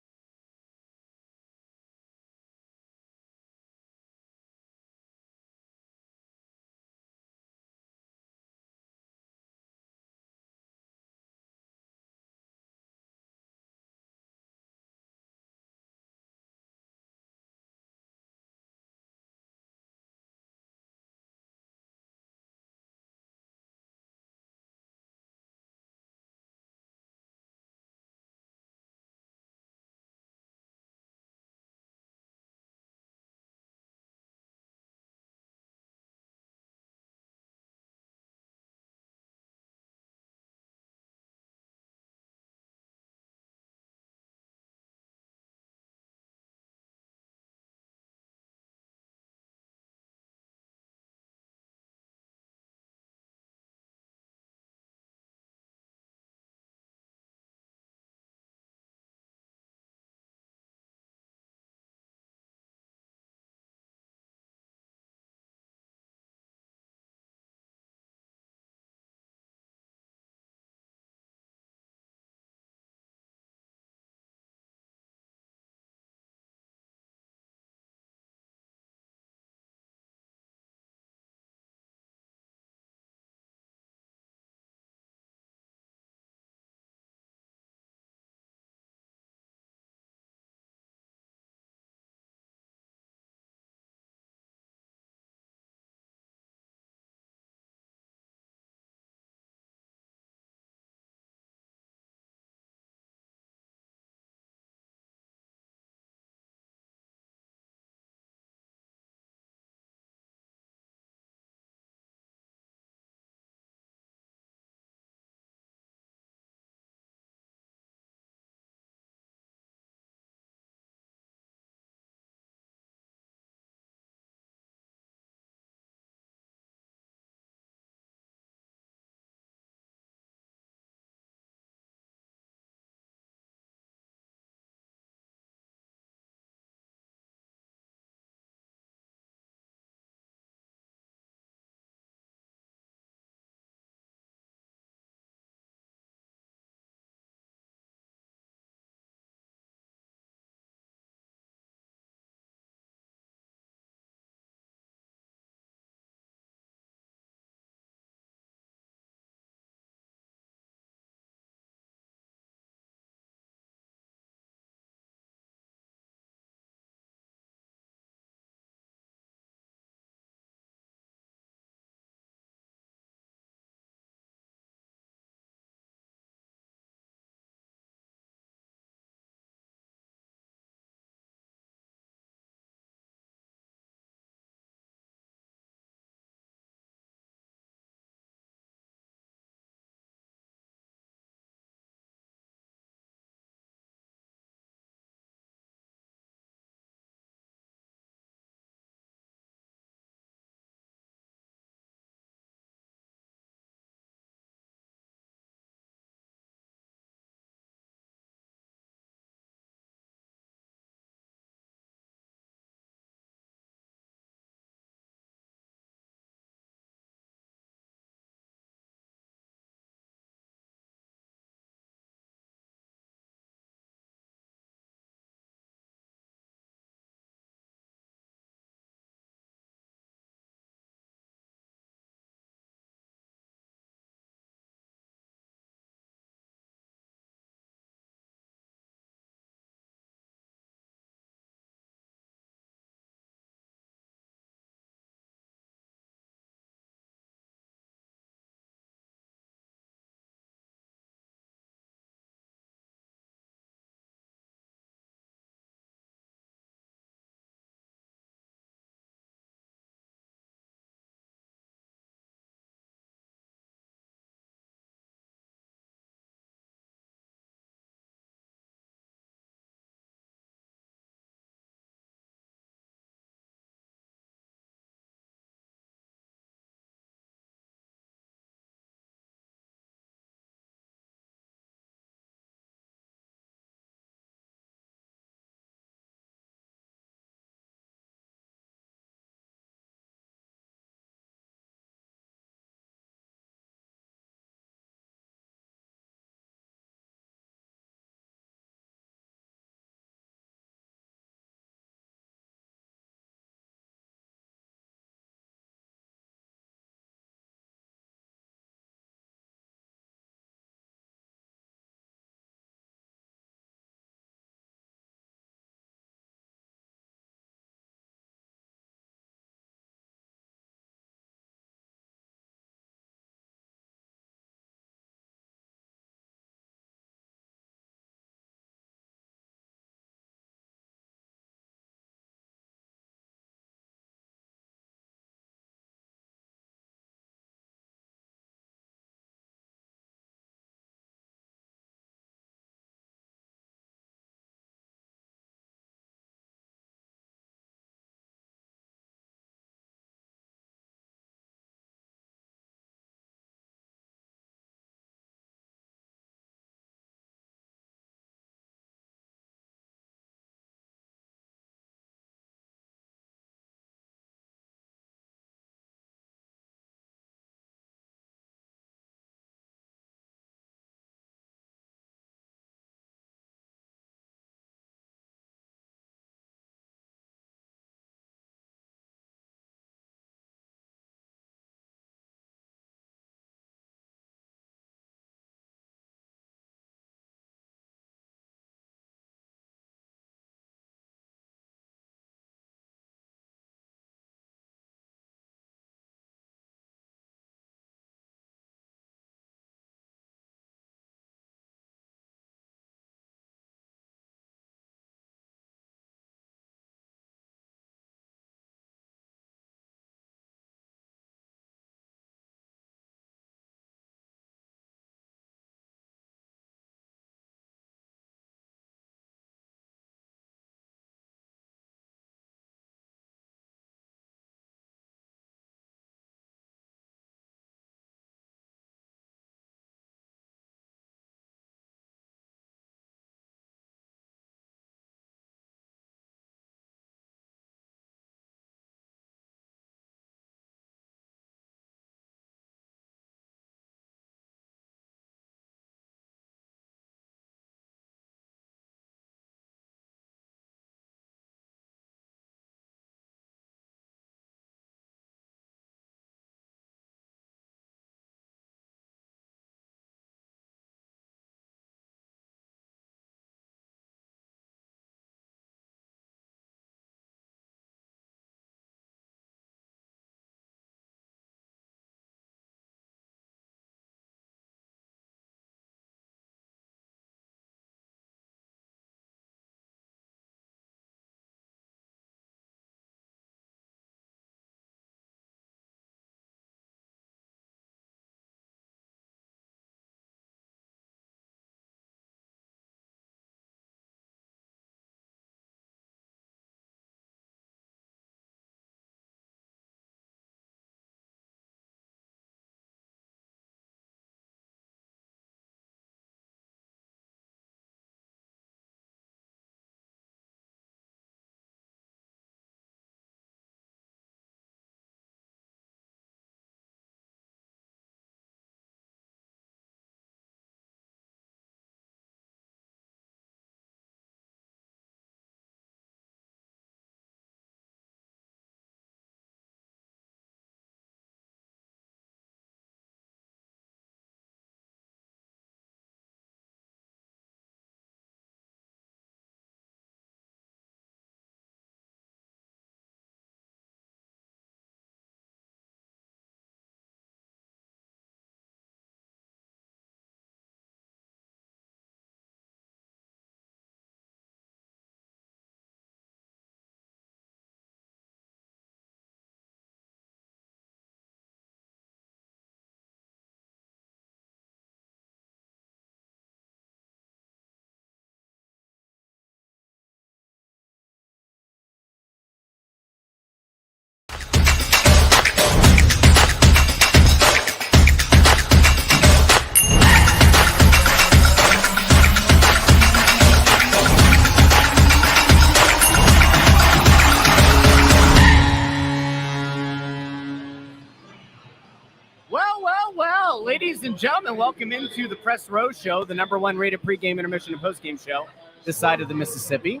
Well, ladies and gentlemen, welcome into the Press Row Show, the #1 rated pregame, intermission, and postgame show this side of the Mississippi.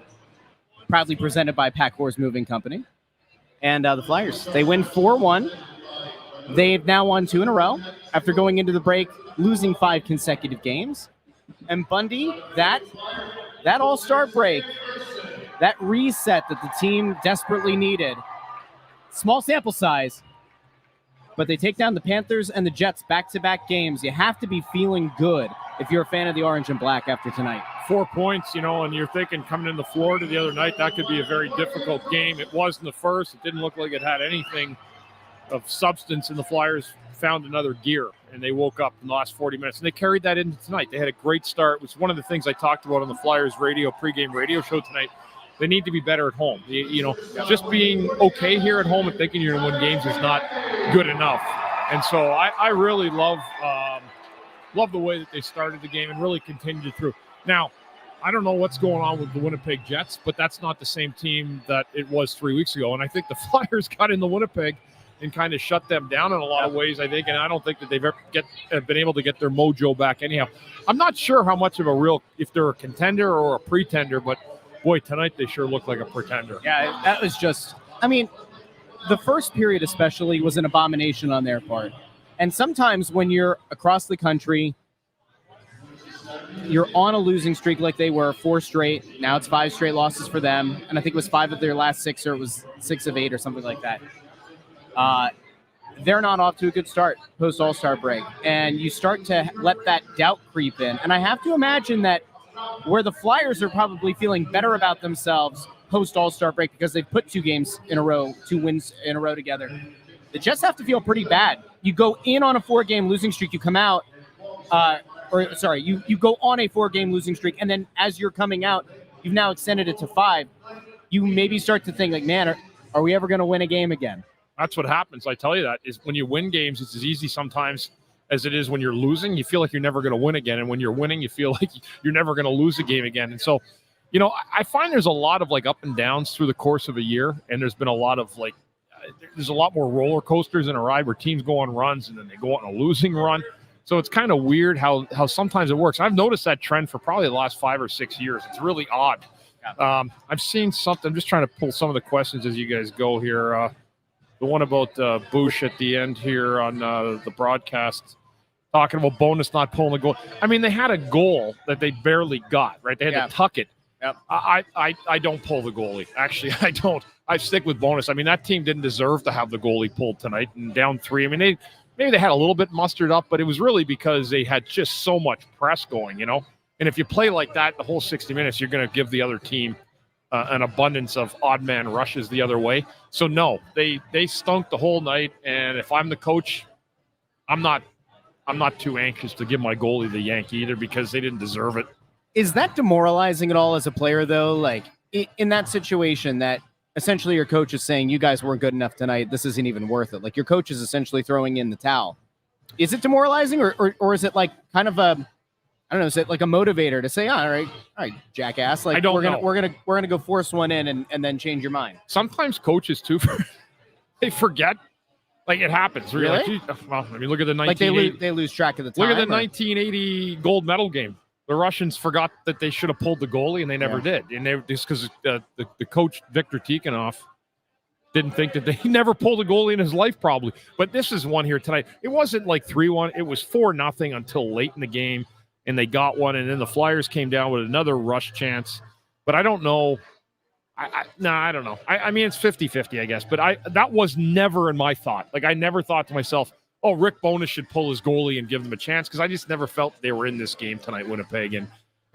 Proudly presented by Pack Horse Moving Company. And the Flyers, they win 4-1. They've now won 2 in a row after going into the break, losing 5 consecutive games. And Bundy, that all-star break, that reset that the team desperately needed, small sample size, but they take down the Panthers and the Jets back-to-back games. You have to be feeling good if you're a fan of the orange and black after tonight. 4 points, and you're thinking coming into Florida the other night, that could be a very difficult game. It was in the first. It didn't look like it had anything of substance, and the Flyers found another gear, and they woke up in the last 40 minutes, and they carried that into tonight. They had a great start. It was one of the things I talked about on the Flyers pregame radio show tonight. They need to be better at home. Just being okay here at home and thinking you're going to win games is not good enough. And so I really love the way that they started the game and really continued it through. Now, I don't know what's going on with the Winnipeg Jets, but that's not the same team that it was 3 weeks ago. And I think the Flyers got into Winnipeg and kind of shut them down in a lot of ways, I think. And I don't think that they've ever been able to get their mojo back anyhow. I'm not sure how much of if they're a contender or a pretender, but boy, tonight they sure look like a pretender. Yeah, that was just, the first period especially was an abomination on their part. And sometimes when you're across the country, you're on a losing streak like they were, 4 straight. Now it's 5 straight losses for them. And I think it was 5 of their last 6, or it was 6 of 8 or something like that. They're not off to a good start post All-Star break. And you start to let that doubt creep in. And I have to imagine that where the Flyers are probably feeling better about themselves post All-Star break because they've put 2 games in a row, 2 wins in a row together, the Jets have to feel pretty bad. You go in on a 4-game losing streak, you come out, you go on a 4-game losing streak, and then as you're coming out, you've now extended it to 5. You maybe start to think like, man, are we ever going to win a game again? That's what happens. I tell you that is when you win games, it's as easy sometimes as it is when you're losing. You feel like you're never going to win again. And when you're winning, you feel like you're never going to lose a game again. And so, I find there's a lot of up and downs through the course of a year. And there's been a lot of there's a lot more roller coasters in a ride where teams go on runs and then they go on a losing run. So it's kind of weird how sometimes it works. I've noticed that trend for probably the last 5 or 6 years. It's really odd. I've seen something. I'm just trying to pull some of the questions as you guys go here. The one about Bush at the end here on the broadcast, talking about Bonus not pulling the goal. They had a goal that they barely got, right? They had to tuck it. Yep. I don't pull the goalie. Actually, I don't. I stick with Bonus. that team didn't deserve to have the goalie pulled tonight and down 3. Maybe they had a little bit mustered up, but it was really because they had just so much press going, And if you play like that the whole 60 minutes, you're going to give the other team an abundance of odd man rushes the other way. So no, they stunk the whole night. And if I'm the coach, I'm not too anxious to give my goalie the yank either because they didn't deserve it. Is that demoralizing at all as a player though? In that situation that essentially your coach is saying, you guys weren't good enough tonight, this isn't even worth it. Your coach is essentially throwing in the towel. Is it demoralizing or is it kind of a, I don't know, is it a motivator to say, all right, jackass, I don't know. we're gonna go force one in and then change your mind. Sometimes coaches too, they forget. It happens. Really? Look at the 1980. They lose track of the time. Look at the 1980 gold medal game. The Russians forgot that they should have pulled the goalie, and they never did. And just because the coach Viktor Tikhonov didn't think that he never pulled a goalie in his life, probably. But this is one here tonight. It wasn't 3-1. It was 4-0 until late in the game. And they got one, and then the Flyers came down with another rush chance. But I don't know. I don't know. It's 50-50, I guess. But that was never in my thought. I never thought to myself, oh, Rick Bonus should pull his goalie and give them a chance, because I just never felt they were in this game tonight, Winnipeg. And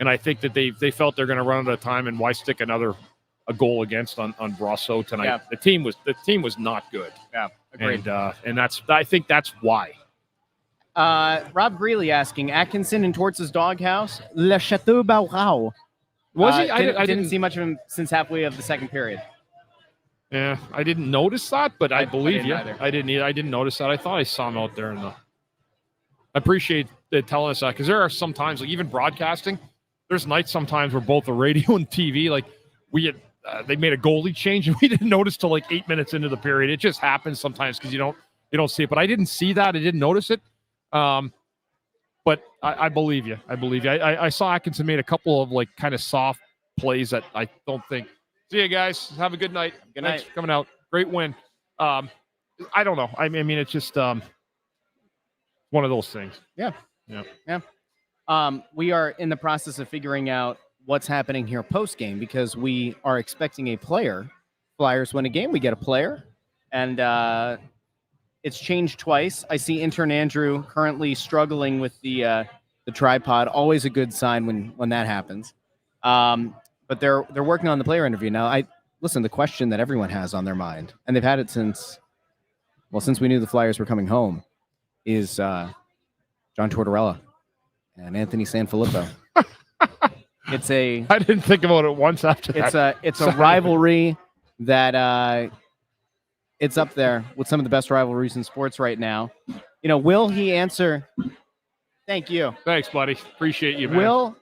I think that they felt they're going to run out of time, and why stick a goal against on Brasso tonight? Yeah. The team was not good. Yeah, agreed. And I think that's why. Rob Greeley asking, Atkinson in Torts' doghouse, Le Chateau Baurau. Was he? I didn't see much of him since halfway of the second period. Yeah, I didn't notice that, but I believe you. Either. I didn't notice that. I thought I saw him out there I appreciate it telling us that, because there are some times, even broadcasting, there's nights sometimes where both the radio and TV, they made a goalie change and we didn't notice till 8 minutes into the period. It just happens sometimes because you don't see it. But I didn't see that. I didn't notice it. But I believe you. I saw Atkinson made a couple of like kind of soft plays that I don't think. See you guys. Have a good night. Good Thanks night. for coming out. Great win. I don't know. I mean, it's just one of those things. Yeah. Yeah. We are in the process of figuring out what's happening here post game because we are expecting a player. Flyers win a game, we get a player, and it's changed twice. I see intern Andrew currently struggling with the tripod. Always a good sign when that happens. But they're working on the player interview now. Listen. The question that everyone has on their mind, and they've had it since we knew the Flyers were coming home, is John Tortorella and Anthony SanFilippo. I didn't think about it once after that. It's a rivalry that it's up there with some of the best rivalries in sports right now. Will he answer? Thank you. Thanks, buddy. Appreciate you, man.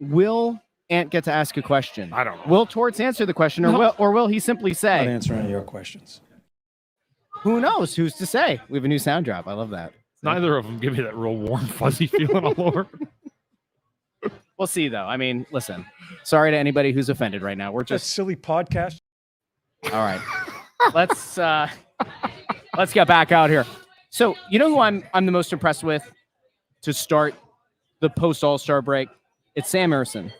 Will Ant get to ask a question? I don't know. Will Torts answer the question, or will he simply say? Not answering your questions. Who knows? Who's to say? We have a new sound drop. I love that. Neither of them give me that real warm, fuzzy feeling all over. We'll see, though. I mean, listen. Sorry to anybody who's offended right now. We're Just just silly podcast. all right. Let's get back out here. So, you know who I'm the most impressed with to start the post All-Star break? It's Sam Ersson.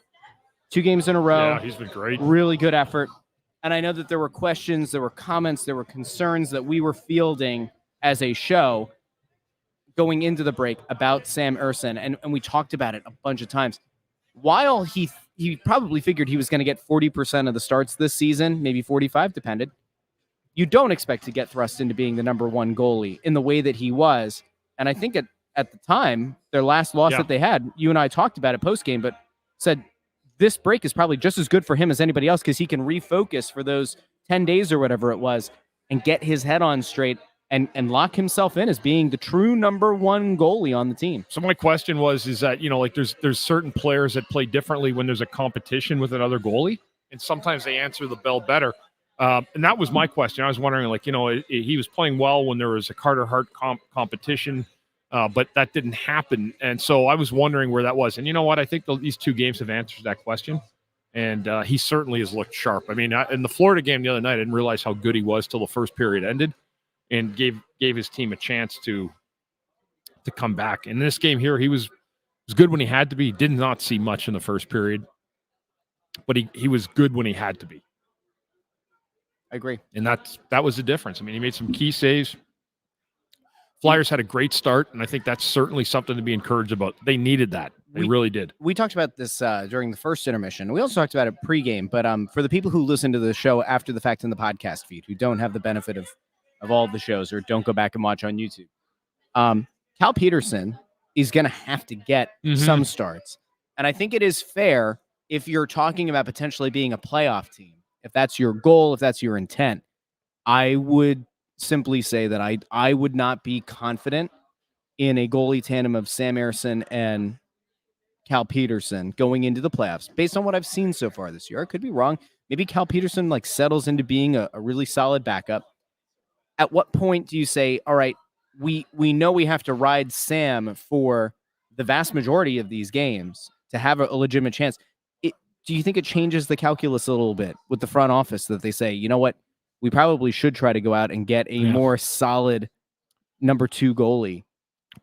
2 games in a row. Yeah, he's been great. Really good effort. And I know that there were questions, there were comments, there were concerns that we were fielding as a show going into the break about Sam Ersson, and we talked about it a bunch of times. While he probably figured he was going to get 40% of the starts this season, maybe 45, depended. You don't expect to get thrust into being the number 1 goalie in the way that he was. And I think at the time, their last loss that they had, you and I talked about it post-game, but said this break is probably just as good for him as anybody else because he can refocus for those 10 days or whatever it was and get his head on straight and lock himself in as being the true number 1 goalie on the team. So my question is that, like there's certain players that play differently when there's a competition with another goalie, and sometimes they answer the bell better. And that was my question. I was wondering, he was playing well when there was a Carter Hart competition, but that didn't happen. And so I was wondering where that was. And you know what? I think these 2 games have answered that question. And he certainly has looked sharp. I mean, in the Florida game the other night, I didn't realize how good he was till the first period ended, and gave his team a chance to come back. In this game here, he was good when he had to be. He did not see much in the first period, but he was good when he had to be. I agree. And that was the difference. I mean, he made some key saves. Flyers had a great start, and I think that's certainly something to be encouraged about. They needed that. They really did. We talked about this during the first intermission. We also talked about it pregame, but for the people who listen to the show after the fact in the podcast feed, who don't have the benefit of all the shows or don't go back and watch on YouTube, Cal Peterson is going to have to get some starts. And I think it is fair if you're talking about potentially being a playoff team, if that's your goal, if that's your intent. I would simply say that I would not be confident in a goalie tandem of Sam Ersson and Cal Peterson going into the playoffs based on what I've seen so far this year. I could be wrong. Maybe Cal Peterson settles into being a really solid backup. At what point do you say, all right, we know we have to ride Sam for the vast majority of these games to have a legitimate chance? Do you think it changes the calculus a little bit with the front office that they say, you know what, we probably should try to go out and get a more solid number 2 goalie?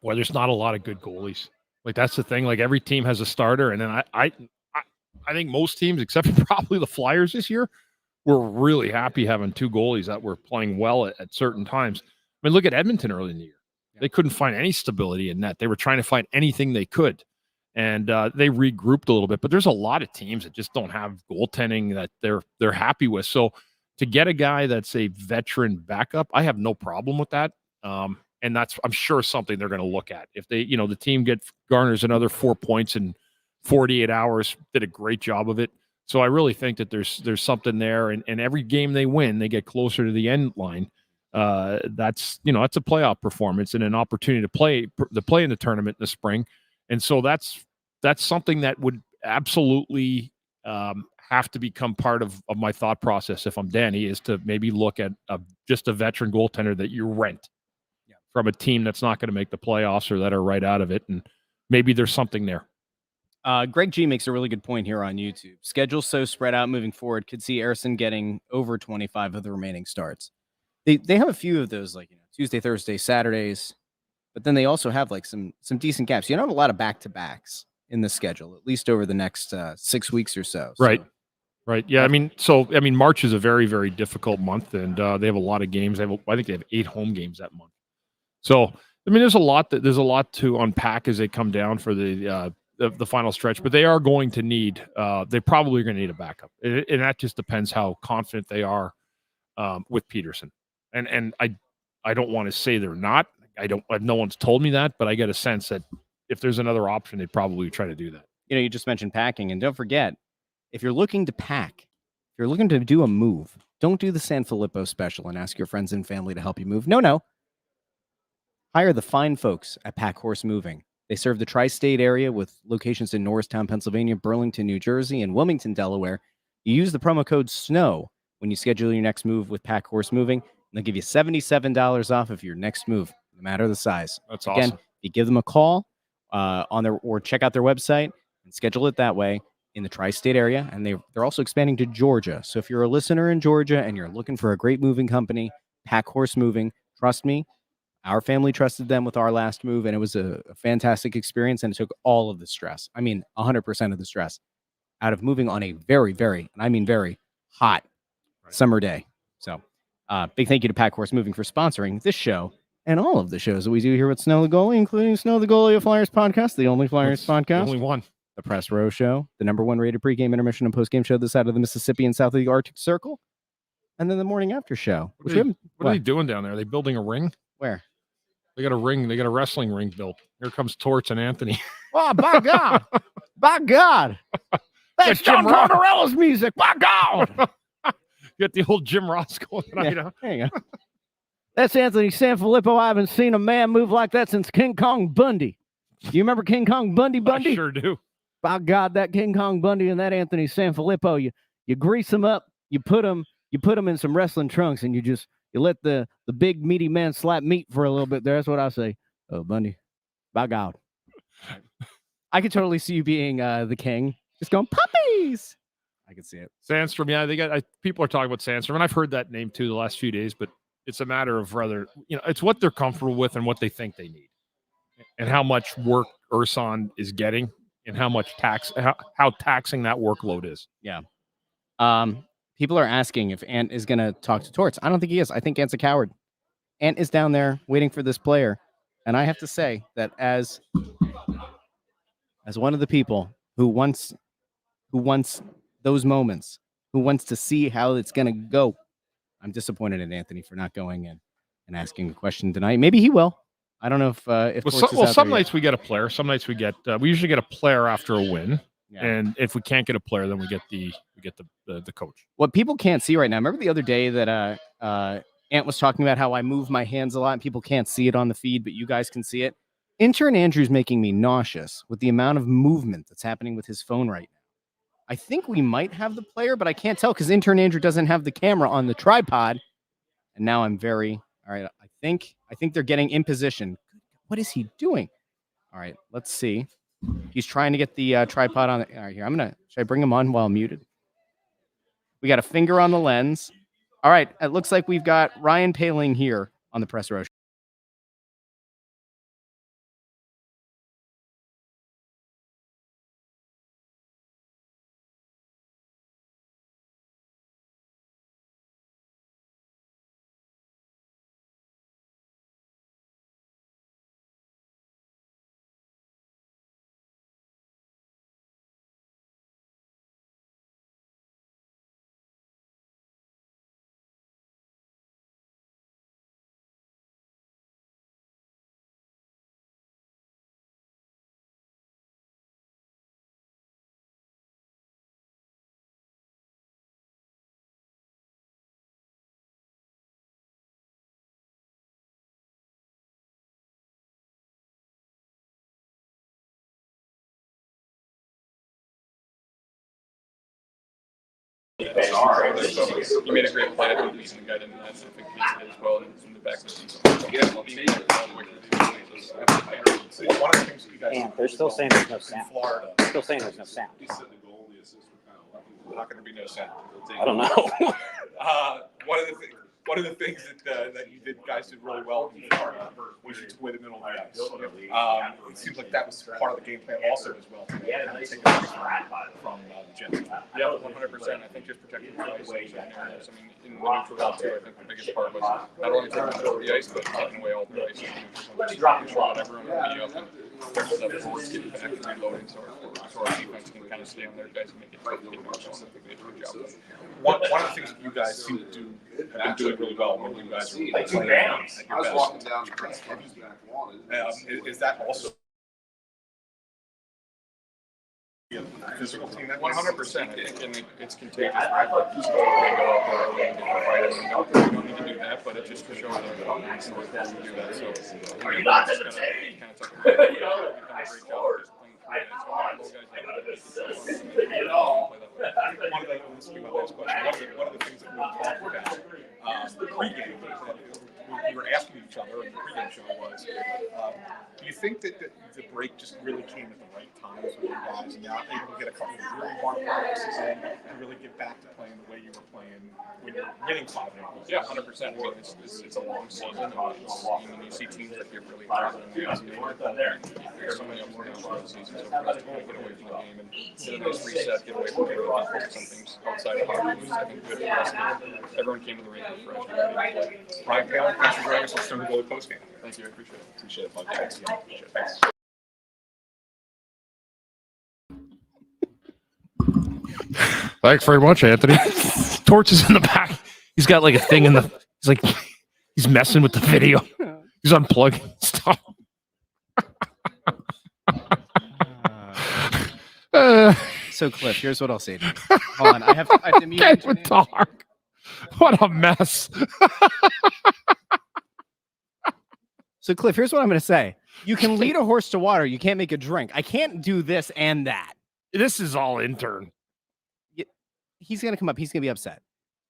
Boy, there's not a lot of good goalies. That's the thing. Every team has a starter, and then I think most teams, except for probably the Flyers this year, were really happy having 2 goalies that were playing well at certain times. I mean, look at Edmonton early in the year. They couldn't find any stability in net. They were trying to find anything they could, and they regrouped a little bit. But there's a lot of teams that just don't have goaltending that they're happy with. So to get a guy that's a veteran backup, I have no problem with that. And that's, I'm sure, something they're going to look at. If they, the team garners another 4 points in 48 hours, did a great job of it. So I really think that there's something there. And every game they win, they get closer to the end line. That's a playoff performance and an opportunity to play in the tournament in the spring. And so that's something that would absolutely have to become part of my thought process if I'm Danny, is to maybe look at just a veteran goaltender that you rent from a team that's not going to make the playoffs or that are right out of it. And maybe there's something there. Greg G makes a really good point here on YouTube. Schedule so spread out moving forward. Could see Ersson getting over 25 of the remaining starts. They have a few of those, like Tuesday, Thursday, Saturdays, but then they also have like some decent gaps. You don't have a lot of back-to-backs in the schedule, at least over the next 6 weeks or so. Right. Right. Yeah. I mean, March is a very, very difficult month, and they have a lot of games. I think they have 8 home games that month. So, I mean, there's a lot to unpack as they come down for the final stretch, but they are going to need, they probably are going to need a backup. And that just depends how confident they are with Peterson. And I don't want to say they're not. No one's told me that, but I get a sense that if there's another option, they'd probably try to do that. You just mentioned packing, and don't forget, if you're looking to pack, if you're looking to do a move, don't do the SanFilippo special and ask your friends and family to help you move. No. Hire the fine folks at Pack Horse Moving. They serve the tri-state area with locations in Norristown, Pennsylvania, Burlington, New Jersey, and Wilmington, Delaware. You use the promo code SNOW when you schedule your next move with Pack Horse Moving, and they'll give you $77 off of your next move, no matter the size. That's Again, awesome. if you give them a call or check out their website and schedule it that way in the tri-state area, and they're also expanding to Georgia. So if you're a listener in Georgia and you're looking for a great moving company, Pack Horse Moving, trust me, our family trusted them with our last move, and it was a fantastic experience, and it took all of the stress. I mean, 100% of the stress out of moving on a very, very, and I mean very hot summer day. So big thank you to Pack Horse Moving for sponsoring this show and all of the shows that we do here with Snow the Goalie, including Snow the Goalie, a Flyers podcast, the only Flyers podcast. Only one. The Press Row Show, the #1 rated pregame, intermission, and postgame show this side of the Mississippi and south of the Arctic Circle. And then the morning after show. What are they doing down there? Are they building a ring? Where? They got a ring. They got a wrestling ring built. Here comes Torts and Anthony. Oh, by God. By God. That's John Tortorella's music. By God. Get the old Jim Ross going. Yeah, there you go. That's Anthony SanFilippo. I haven't seen a man move like that since King Kong Bundy. Do you remember King Kong Bundy? I sure do. By God, that King Kong Bundy and that Anthony SanFilippo, you grease them up, you put them in some wrestling trunks, and you let the big meaty man slap meat for a little bit there. That's what I say. Oh, Bundy. By God. I could totally see you being the king. Just going, puppies. I can see it. Sandstrom, yeah, people are talking about Sandstrom, and I've heard that name too the last few days, but it's a matter of rather, it's what they're comfortable with and what they think they need, and how much work Urson is getting, and how much how taxing that workload is. Yeah. People are asking if Ant is going to talk to Torts. I don't think he is. I think Ant's a coward. Ant is down there waiting for this player, and I have to say that as one of the people who wants those moments, who wants to see how it's going to go, I'm disappointed in Anthony for not going in and asking a question tonight. Maybe he will. I don't know if some nights we get a player. Some nights we usually get a player after a win. Yeah. And if we can't get a player, then we get the coach. What people can't see right now. Remember the other day that Ant was talking about how I move my hands a lot and people can't see it on the feed, but you guys can see it. Intern Andrew's making me nauseous with the amount of movement that's happening with his phone right now. I think we might have the player, but I can't tell because Intern Andrew doesn't have the camera on the tripod. And now I'm all right. I think they're getting in position. What is he doing? All right, let's see. He's trying to get the tripod on. All right, here. Should I bring him on while I'm muted? We got a finger on the lens. All right, it looks like we've got Ryan Paling here on the Press Row Show. You made a great play. I think he's the guy in that. I think he's as well in the back of the One of the things that you guys And they're still saying there's no sound. Florida. They're still saying there's no sound. Not going to be no sound. I don't know. One of the things that you guys did really well in Florida was you took away the middle of the ice. It seems like that was part of the game plan also as well. From the Jets. Yeah, 100%. I think just protecting the ice. I mean, in the neutral zone too, I think the biggest part was not only taking the middle of the ice, but taking away all the ice. Everyone will be up and there's the forwards getting back and reloading, so our defense can kind of stay on their guys and make it tough to get much. I think they did a good job. One of the things that you guys seem to do have been doing really well when you guys are playing at your best. Is that also physical team? 100%. I think, and it's contagious. Right? Just go out there early and fight it. We don't need to do that, but it just shows that confidence in order to do that. So are you not going to take? Kind of took a great job just playing one of the things that we talked about pregame we were asking each other in the pregame show was, do you think that the break just really came at the right time for you guys and now able to get a couple of really hard practices in and really get back to playing the way you were playing when you were winning 5 games? Yeah, 100%. I mean, it's a long season. And you see teams that get really hard in the season. There's so many ups and downs throughout the season, so for us to get away from the game and get a nice reset, get away from the game and focus on things outside of hockey was, I think, good for us. Everyone came to the rink fresh. Ryan Palin, thanks for joining us. Let's turn to Goalie Postgame. Thank you. I appreciate it. Appreciate it, bud. Thanks. Thanks. Thanks very much, Anthony. Torch is in the back. He's got like a thing in the. He's messing with the video. He's unplugging stuff. So, Cliff, here's what I'll say to you. Hold on, I have to mute Get with dark. What a mess. So, Cliff, here's what I'm going to say. You can lead a horse to water. You can't make it drink. I can't do this and that. This is all intern. He's going to come up. He's going to be upset.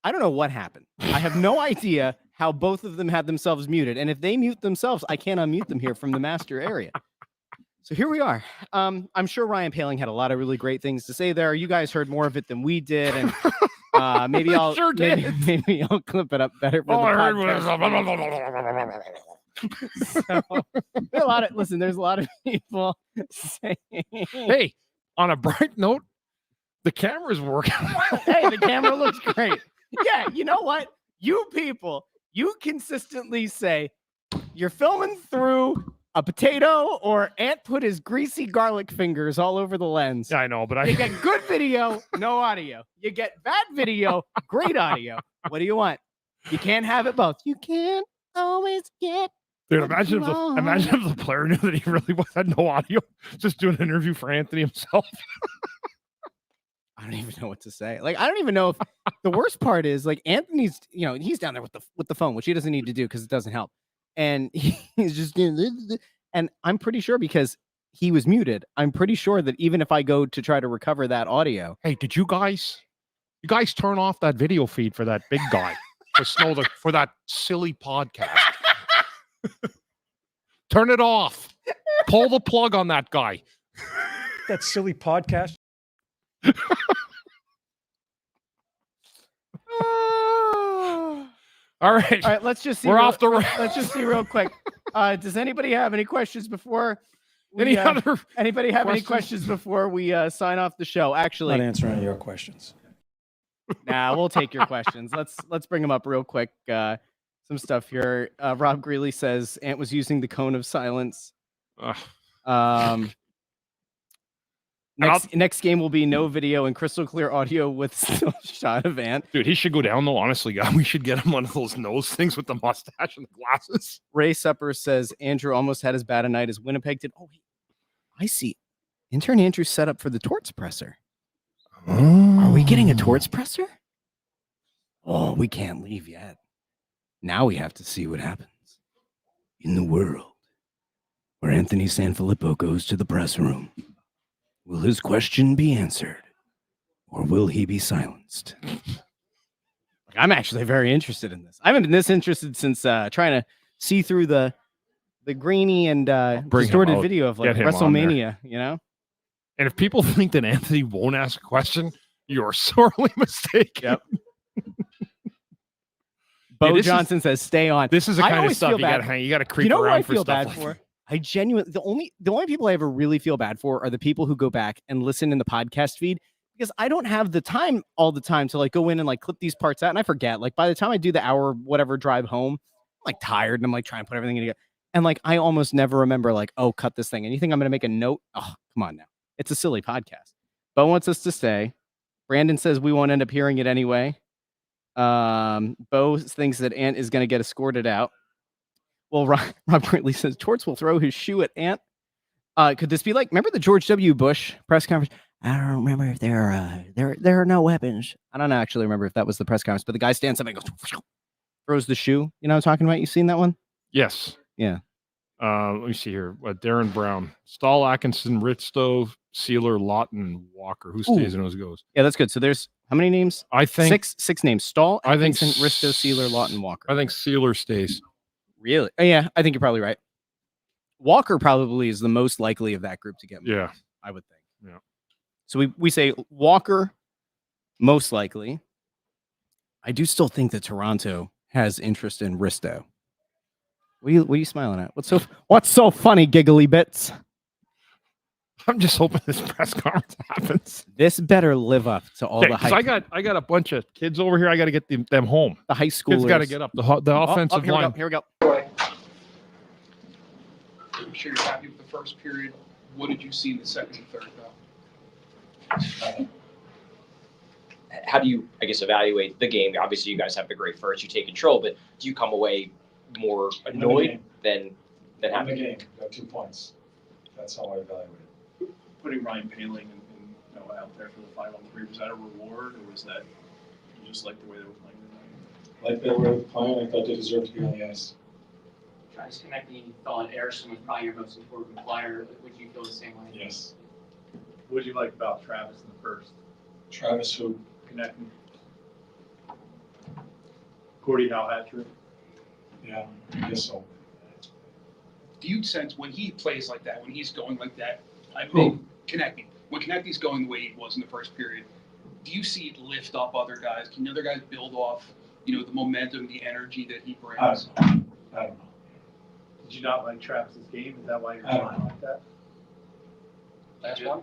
I don't know what happened. I have no idea how both of them had themselves muted. And if they mute themselves, I can't unmute them here from the master area. So here we are. I'm sure Ryan Paling had a lot of really great things to say there. You guys heard more of it than we did. And maybe I'll maybe I'll clip it up better for the podcast. So, there's a lot of people saying, hey, on a bright note, the camera's working. Hey, the camera looks great. Yeah, you know what? You people, you consistently say you're filming through a potato or Ant put his greasy garlic fingers all over the lens. Yeah, I know, but you get good video, no audio. You get bad video, great audio. What do you want? You can't have it both. You can't always get. Dude, imagine if the player knew that he really had no audio, just doing an interview for Anthony himself. I don't even know what to say. Like, I don't even know if the worst part is like Anthony's, he's down there with the phone, which he doesn't need to do because it doesn't help. And he's just and I'm pretty sure because he was muted, I'm pretty sure that even if I go to try to recover that audio. Hey, did you guys turn off that video feed for that big guy for that silly podcast? Turn it off. Pull the plug on that guy. That silly podcast. All right. Let's just see. We're off the. Let's just see real quick. Does anybody have any questions before? Anybody have any questions before we sign off the show? Actually, Not answering your questions. Nah, we'll take your questions. Let's bring them up real quick. Some stuff here. Rob Greeley says Ant was using the cone of silence. Next game will be no video and crystal clear audio with still shot of Ant. Dude, he should go down though. Honestly, God, we should get him one of those nose things with the mustache and the glasses. Ray Supper says Andrew almost had as bad a night as Winnipeg did. Oh, I see. Intern Andrew set up for the torts presser. Are we getting a torts presser? Oh, we can't leave yet. Now we have to see what happens in the world where Anthony SanFilippo goes to the press room. Will his question be answered, or will he be silenced? I'm actually very interested in this. I haven't been this interested since trying to see through the grainy and distorted video of like WrestleMania, you know? And if people think that Anthony won't ask a question, you're sorely mistaken. Yep. Bo Johnson says, "Stay on." This is the kind of stuff you got to hang. You got to creep around for stuff. I genuinely the only people I ever really feel bad for are the people who go back and listen in the podcast feed, because I don't have the time all the time to like go in and like clip these parts out, and I forget. Like by the time I do the hour whatever drive home, I'm like tired and I'm like trying to put everything together, and like I almost never remember like, oh, cut this thing. And you think I'm gonna make a note? Oh, come on now. It's a silly podcast. Bo wants us to stay. Brandon says we won't end up hearing it anyway. Bo thinks that Ant is going to get escorted out. Well, Rob Whitley says Torts will throw his shoe at Ant. Could this be like, remember the George W. Bush press conference? I don't remember if there are no weapons. I don't actually remember if that was the press conference, but the guy stands up and goes, throws the shoe. You know what I'm talking about? You seen that one? Yes. Yeah. Let me see here. Darren Brown, Stahl, Atkinson, Ritzstove, Sealer, Laughton, Walker. Who stays and who goes? Yeah, that's good. So there's how many names? I think six names. Stahl, Atkinson, Risto, Sealer, Laughton, Walker. I think Sealer stays. Really? Oh, yeah, I think you're probably right. Walker probably is the most likely of that group to get moved. Yeah, I would think. Yeah. So we say Walker most likely. I do still think that Toronto has interest in Risto. What are you smiling at? What's so funny, giggly bits? I'm just hoping this press conference happens. This better live up to all the hype. I got a bunch of kids over here. I got to get them home. The high schoolers. Kids got to get up. The offensive line. Here we go. I'm sure you're happy with the first period. What did you see in the second and third, though? How do you, I guess, evaluate the game? Obviously, you guys have the great first. You take control, but do you come away more annoyed than happy? In the game, got 2 points. That's how I evaluate it. Putting Ryan Paling out there for the 5-on-3, was that a reward, or was that you just like the way they were playing tonight? Like they were playing, I thought they deserved to be on the ice. Travis Konecny, you thought Erickson was probably your most important player. Would you feel the same way? Yes. What did you like about Travis in the first? Travis who? Konecny. Gordie Howe hat trick. Yeah, I guess so. Do you sense when he plays like that, when he's going like that, Konecny, when Konecny's going the way he was in the first period, do you see it lift up other guys? Can other guys build off, the momentum, the energy that he brings? I don't know. Did you not like Travis's game? Is that why you're trying like that? Last one.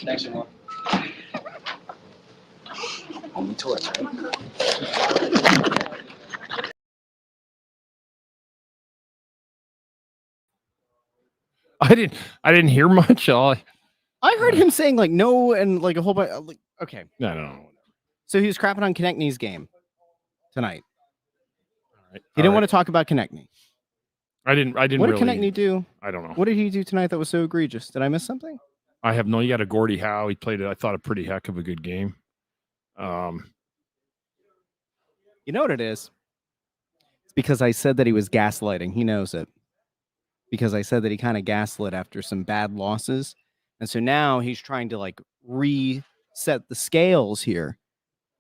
Thanks, everyone. Only Torts, right? I didn't hear much. I heard him saying like no and like a whole bunch. Like, okay. No. So he was crapping on Konechny's game tonight. Right. He didn't want to talk about Konecny. I didn't. What did Konecny do? I don't know. What did he do tonight that was so egregious? Did I miss something? I have no. You got a Gordie Howe. He played, I thought, a pretty heck of a good game. You know what it is? It's because I said that he was gaslighting. He knows it. Because I said that he kind of gaslit after some bad losses. And so now he's trying to like reset the scales here.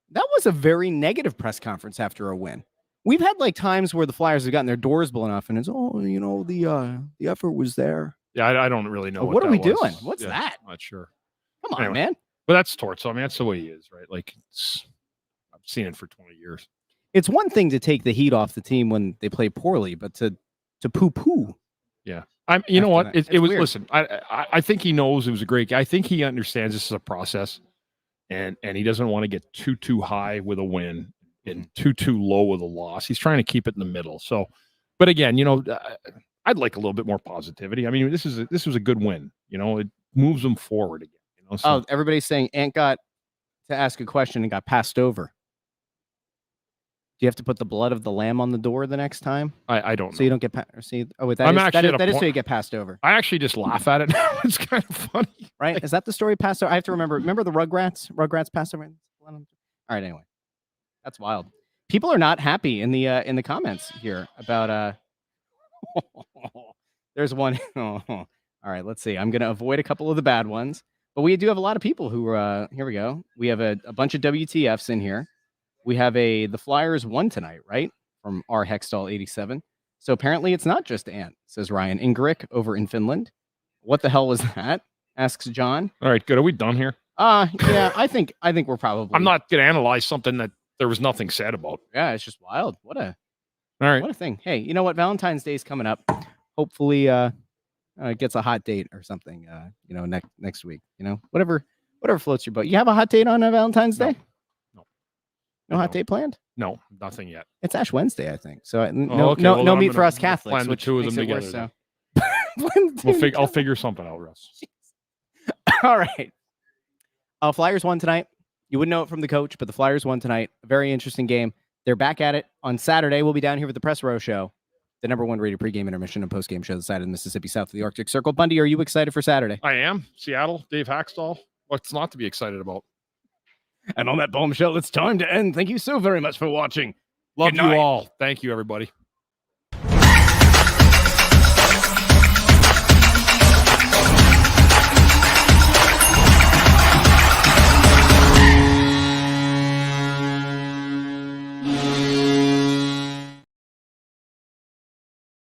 That was a very negative press conference after a win. We've had like times where the Flyers have gotten their doors blown off and it's, the effort was there. Yeah, I don't really know. What are we doing? What's that? I'm not sure. Come on, man. But that's Torts. So, I mean, that's the way he is, right? Like, I've seen it for 20 years. It's one thing to take the heat off the team when they play poorly, but to poo-poo. Yeah. You know what? It was, weird. listen, I think he knows it was a great game. I think he understands this is a process and he doesn't want to get too high with a win and too low with a loss. He's trying to keep it in the middle. So, but again, I'd like a little bit more positivity. I mean, this was a good win. It moves them forward again. So. Oh, everybody's saying Ant got to ask a question and got passed over. Do you have to put the blood of the lamb on the door the next time? I don't know. So you don't get that is so you get passed over. I actually just laugh at it now. It's kind of funny. Right? Is that the story passed over? I have to remember the Rugrats? Rugrats passed over? All right, anyway. That's wild. People are not happy in the comments here about there's one. All right, let's see. I'm gonna avoid a couple of the bad ones. But we do have a lot of people who here we go. We have a bunch of WTFs in here. We have the Flyers won tonight, right? From R Hextall 87. So apparently it's not just Ant, says Ryan Ingrick over in Finland. What the hell was that? Asks John. All right, good. Are we done here? Yeah, I think we're probably. I'm not going to analyze something that there was nothing said about. Yeah, it's just wild. What a What a thing. Hey, you know what? Valentine's Day is coming up. Hopefully gets a hot date or something, next week. Whatever floats your boat. You have a hot date on Valentine's Day? No hot date planned? No, nothing yet. It's Ash Wednesday, I think. So Okay, no meat for us Catholics. Plan the Which two of makes them it together. worse, so. I'll figure something out, Russ. All right. Flyers won tonight. You wouldn't know it from the coach, but the Flyers won tonight. A very interesting game. They're back at it on Saturday. We'll be down here with the Press Row Show, the #1 rated pregame, intermission, and postgame show, the side of the Mississippi south of the Arctic Circle. Bundy, are you excited for Saturday? I am. Seattle, Dave Haxtell. What's not to be excited about? And on that bombshell, it's time to end. Thank you so very much for watching. Love Good you night. all. Thank you, everybody.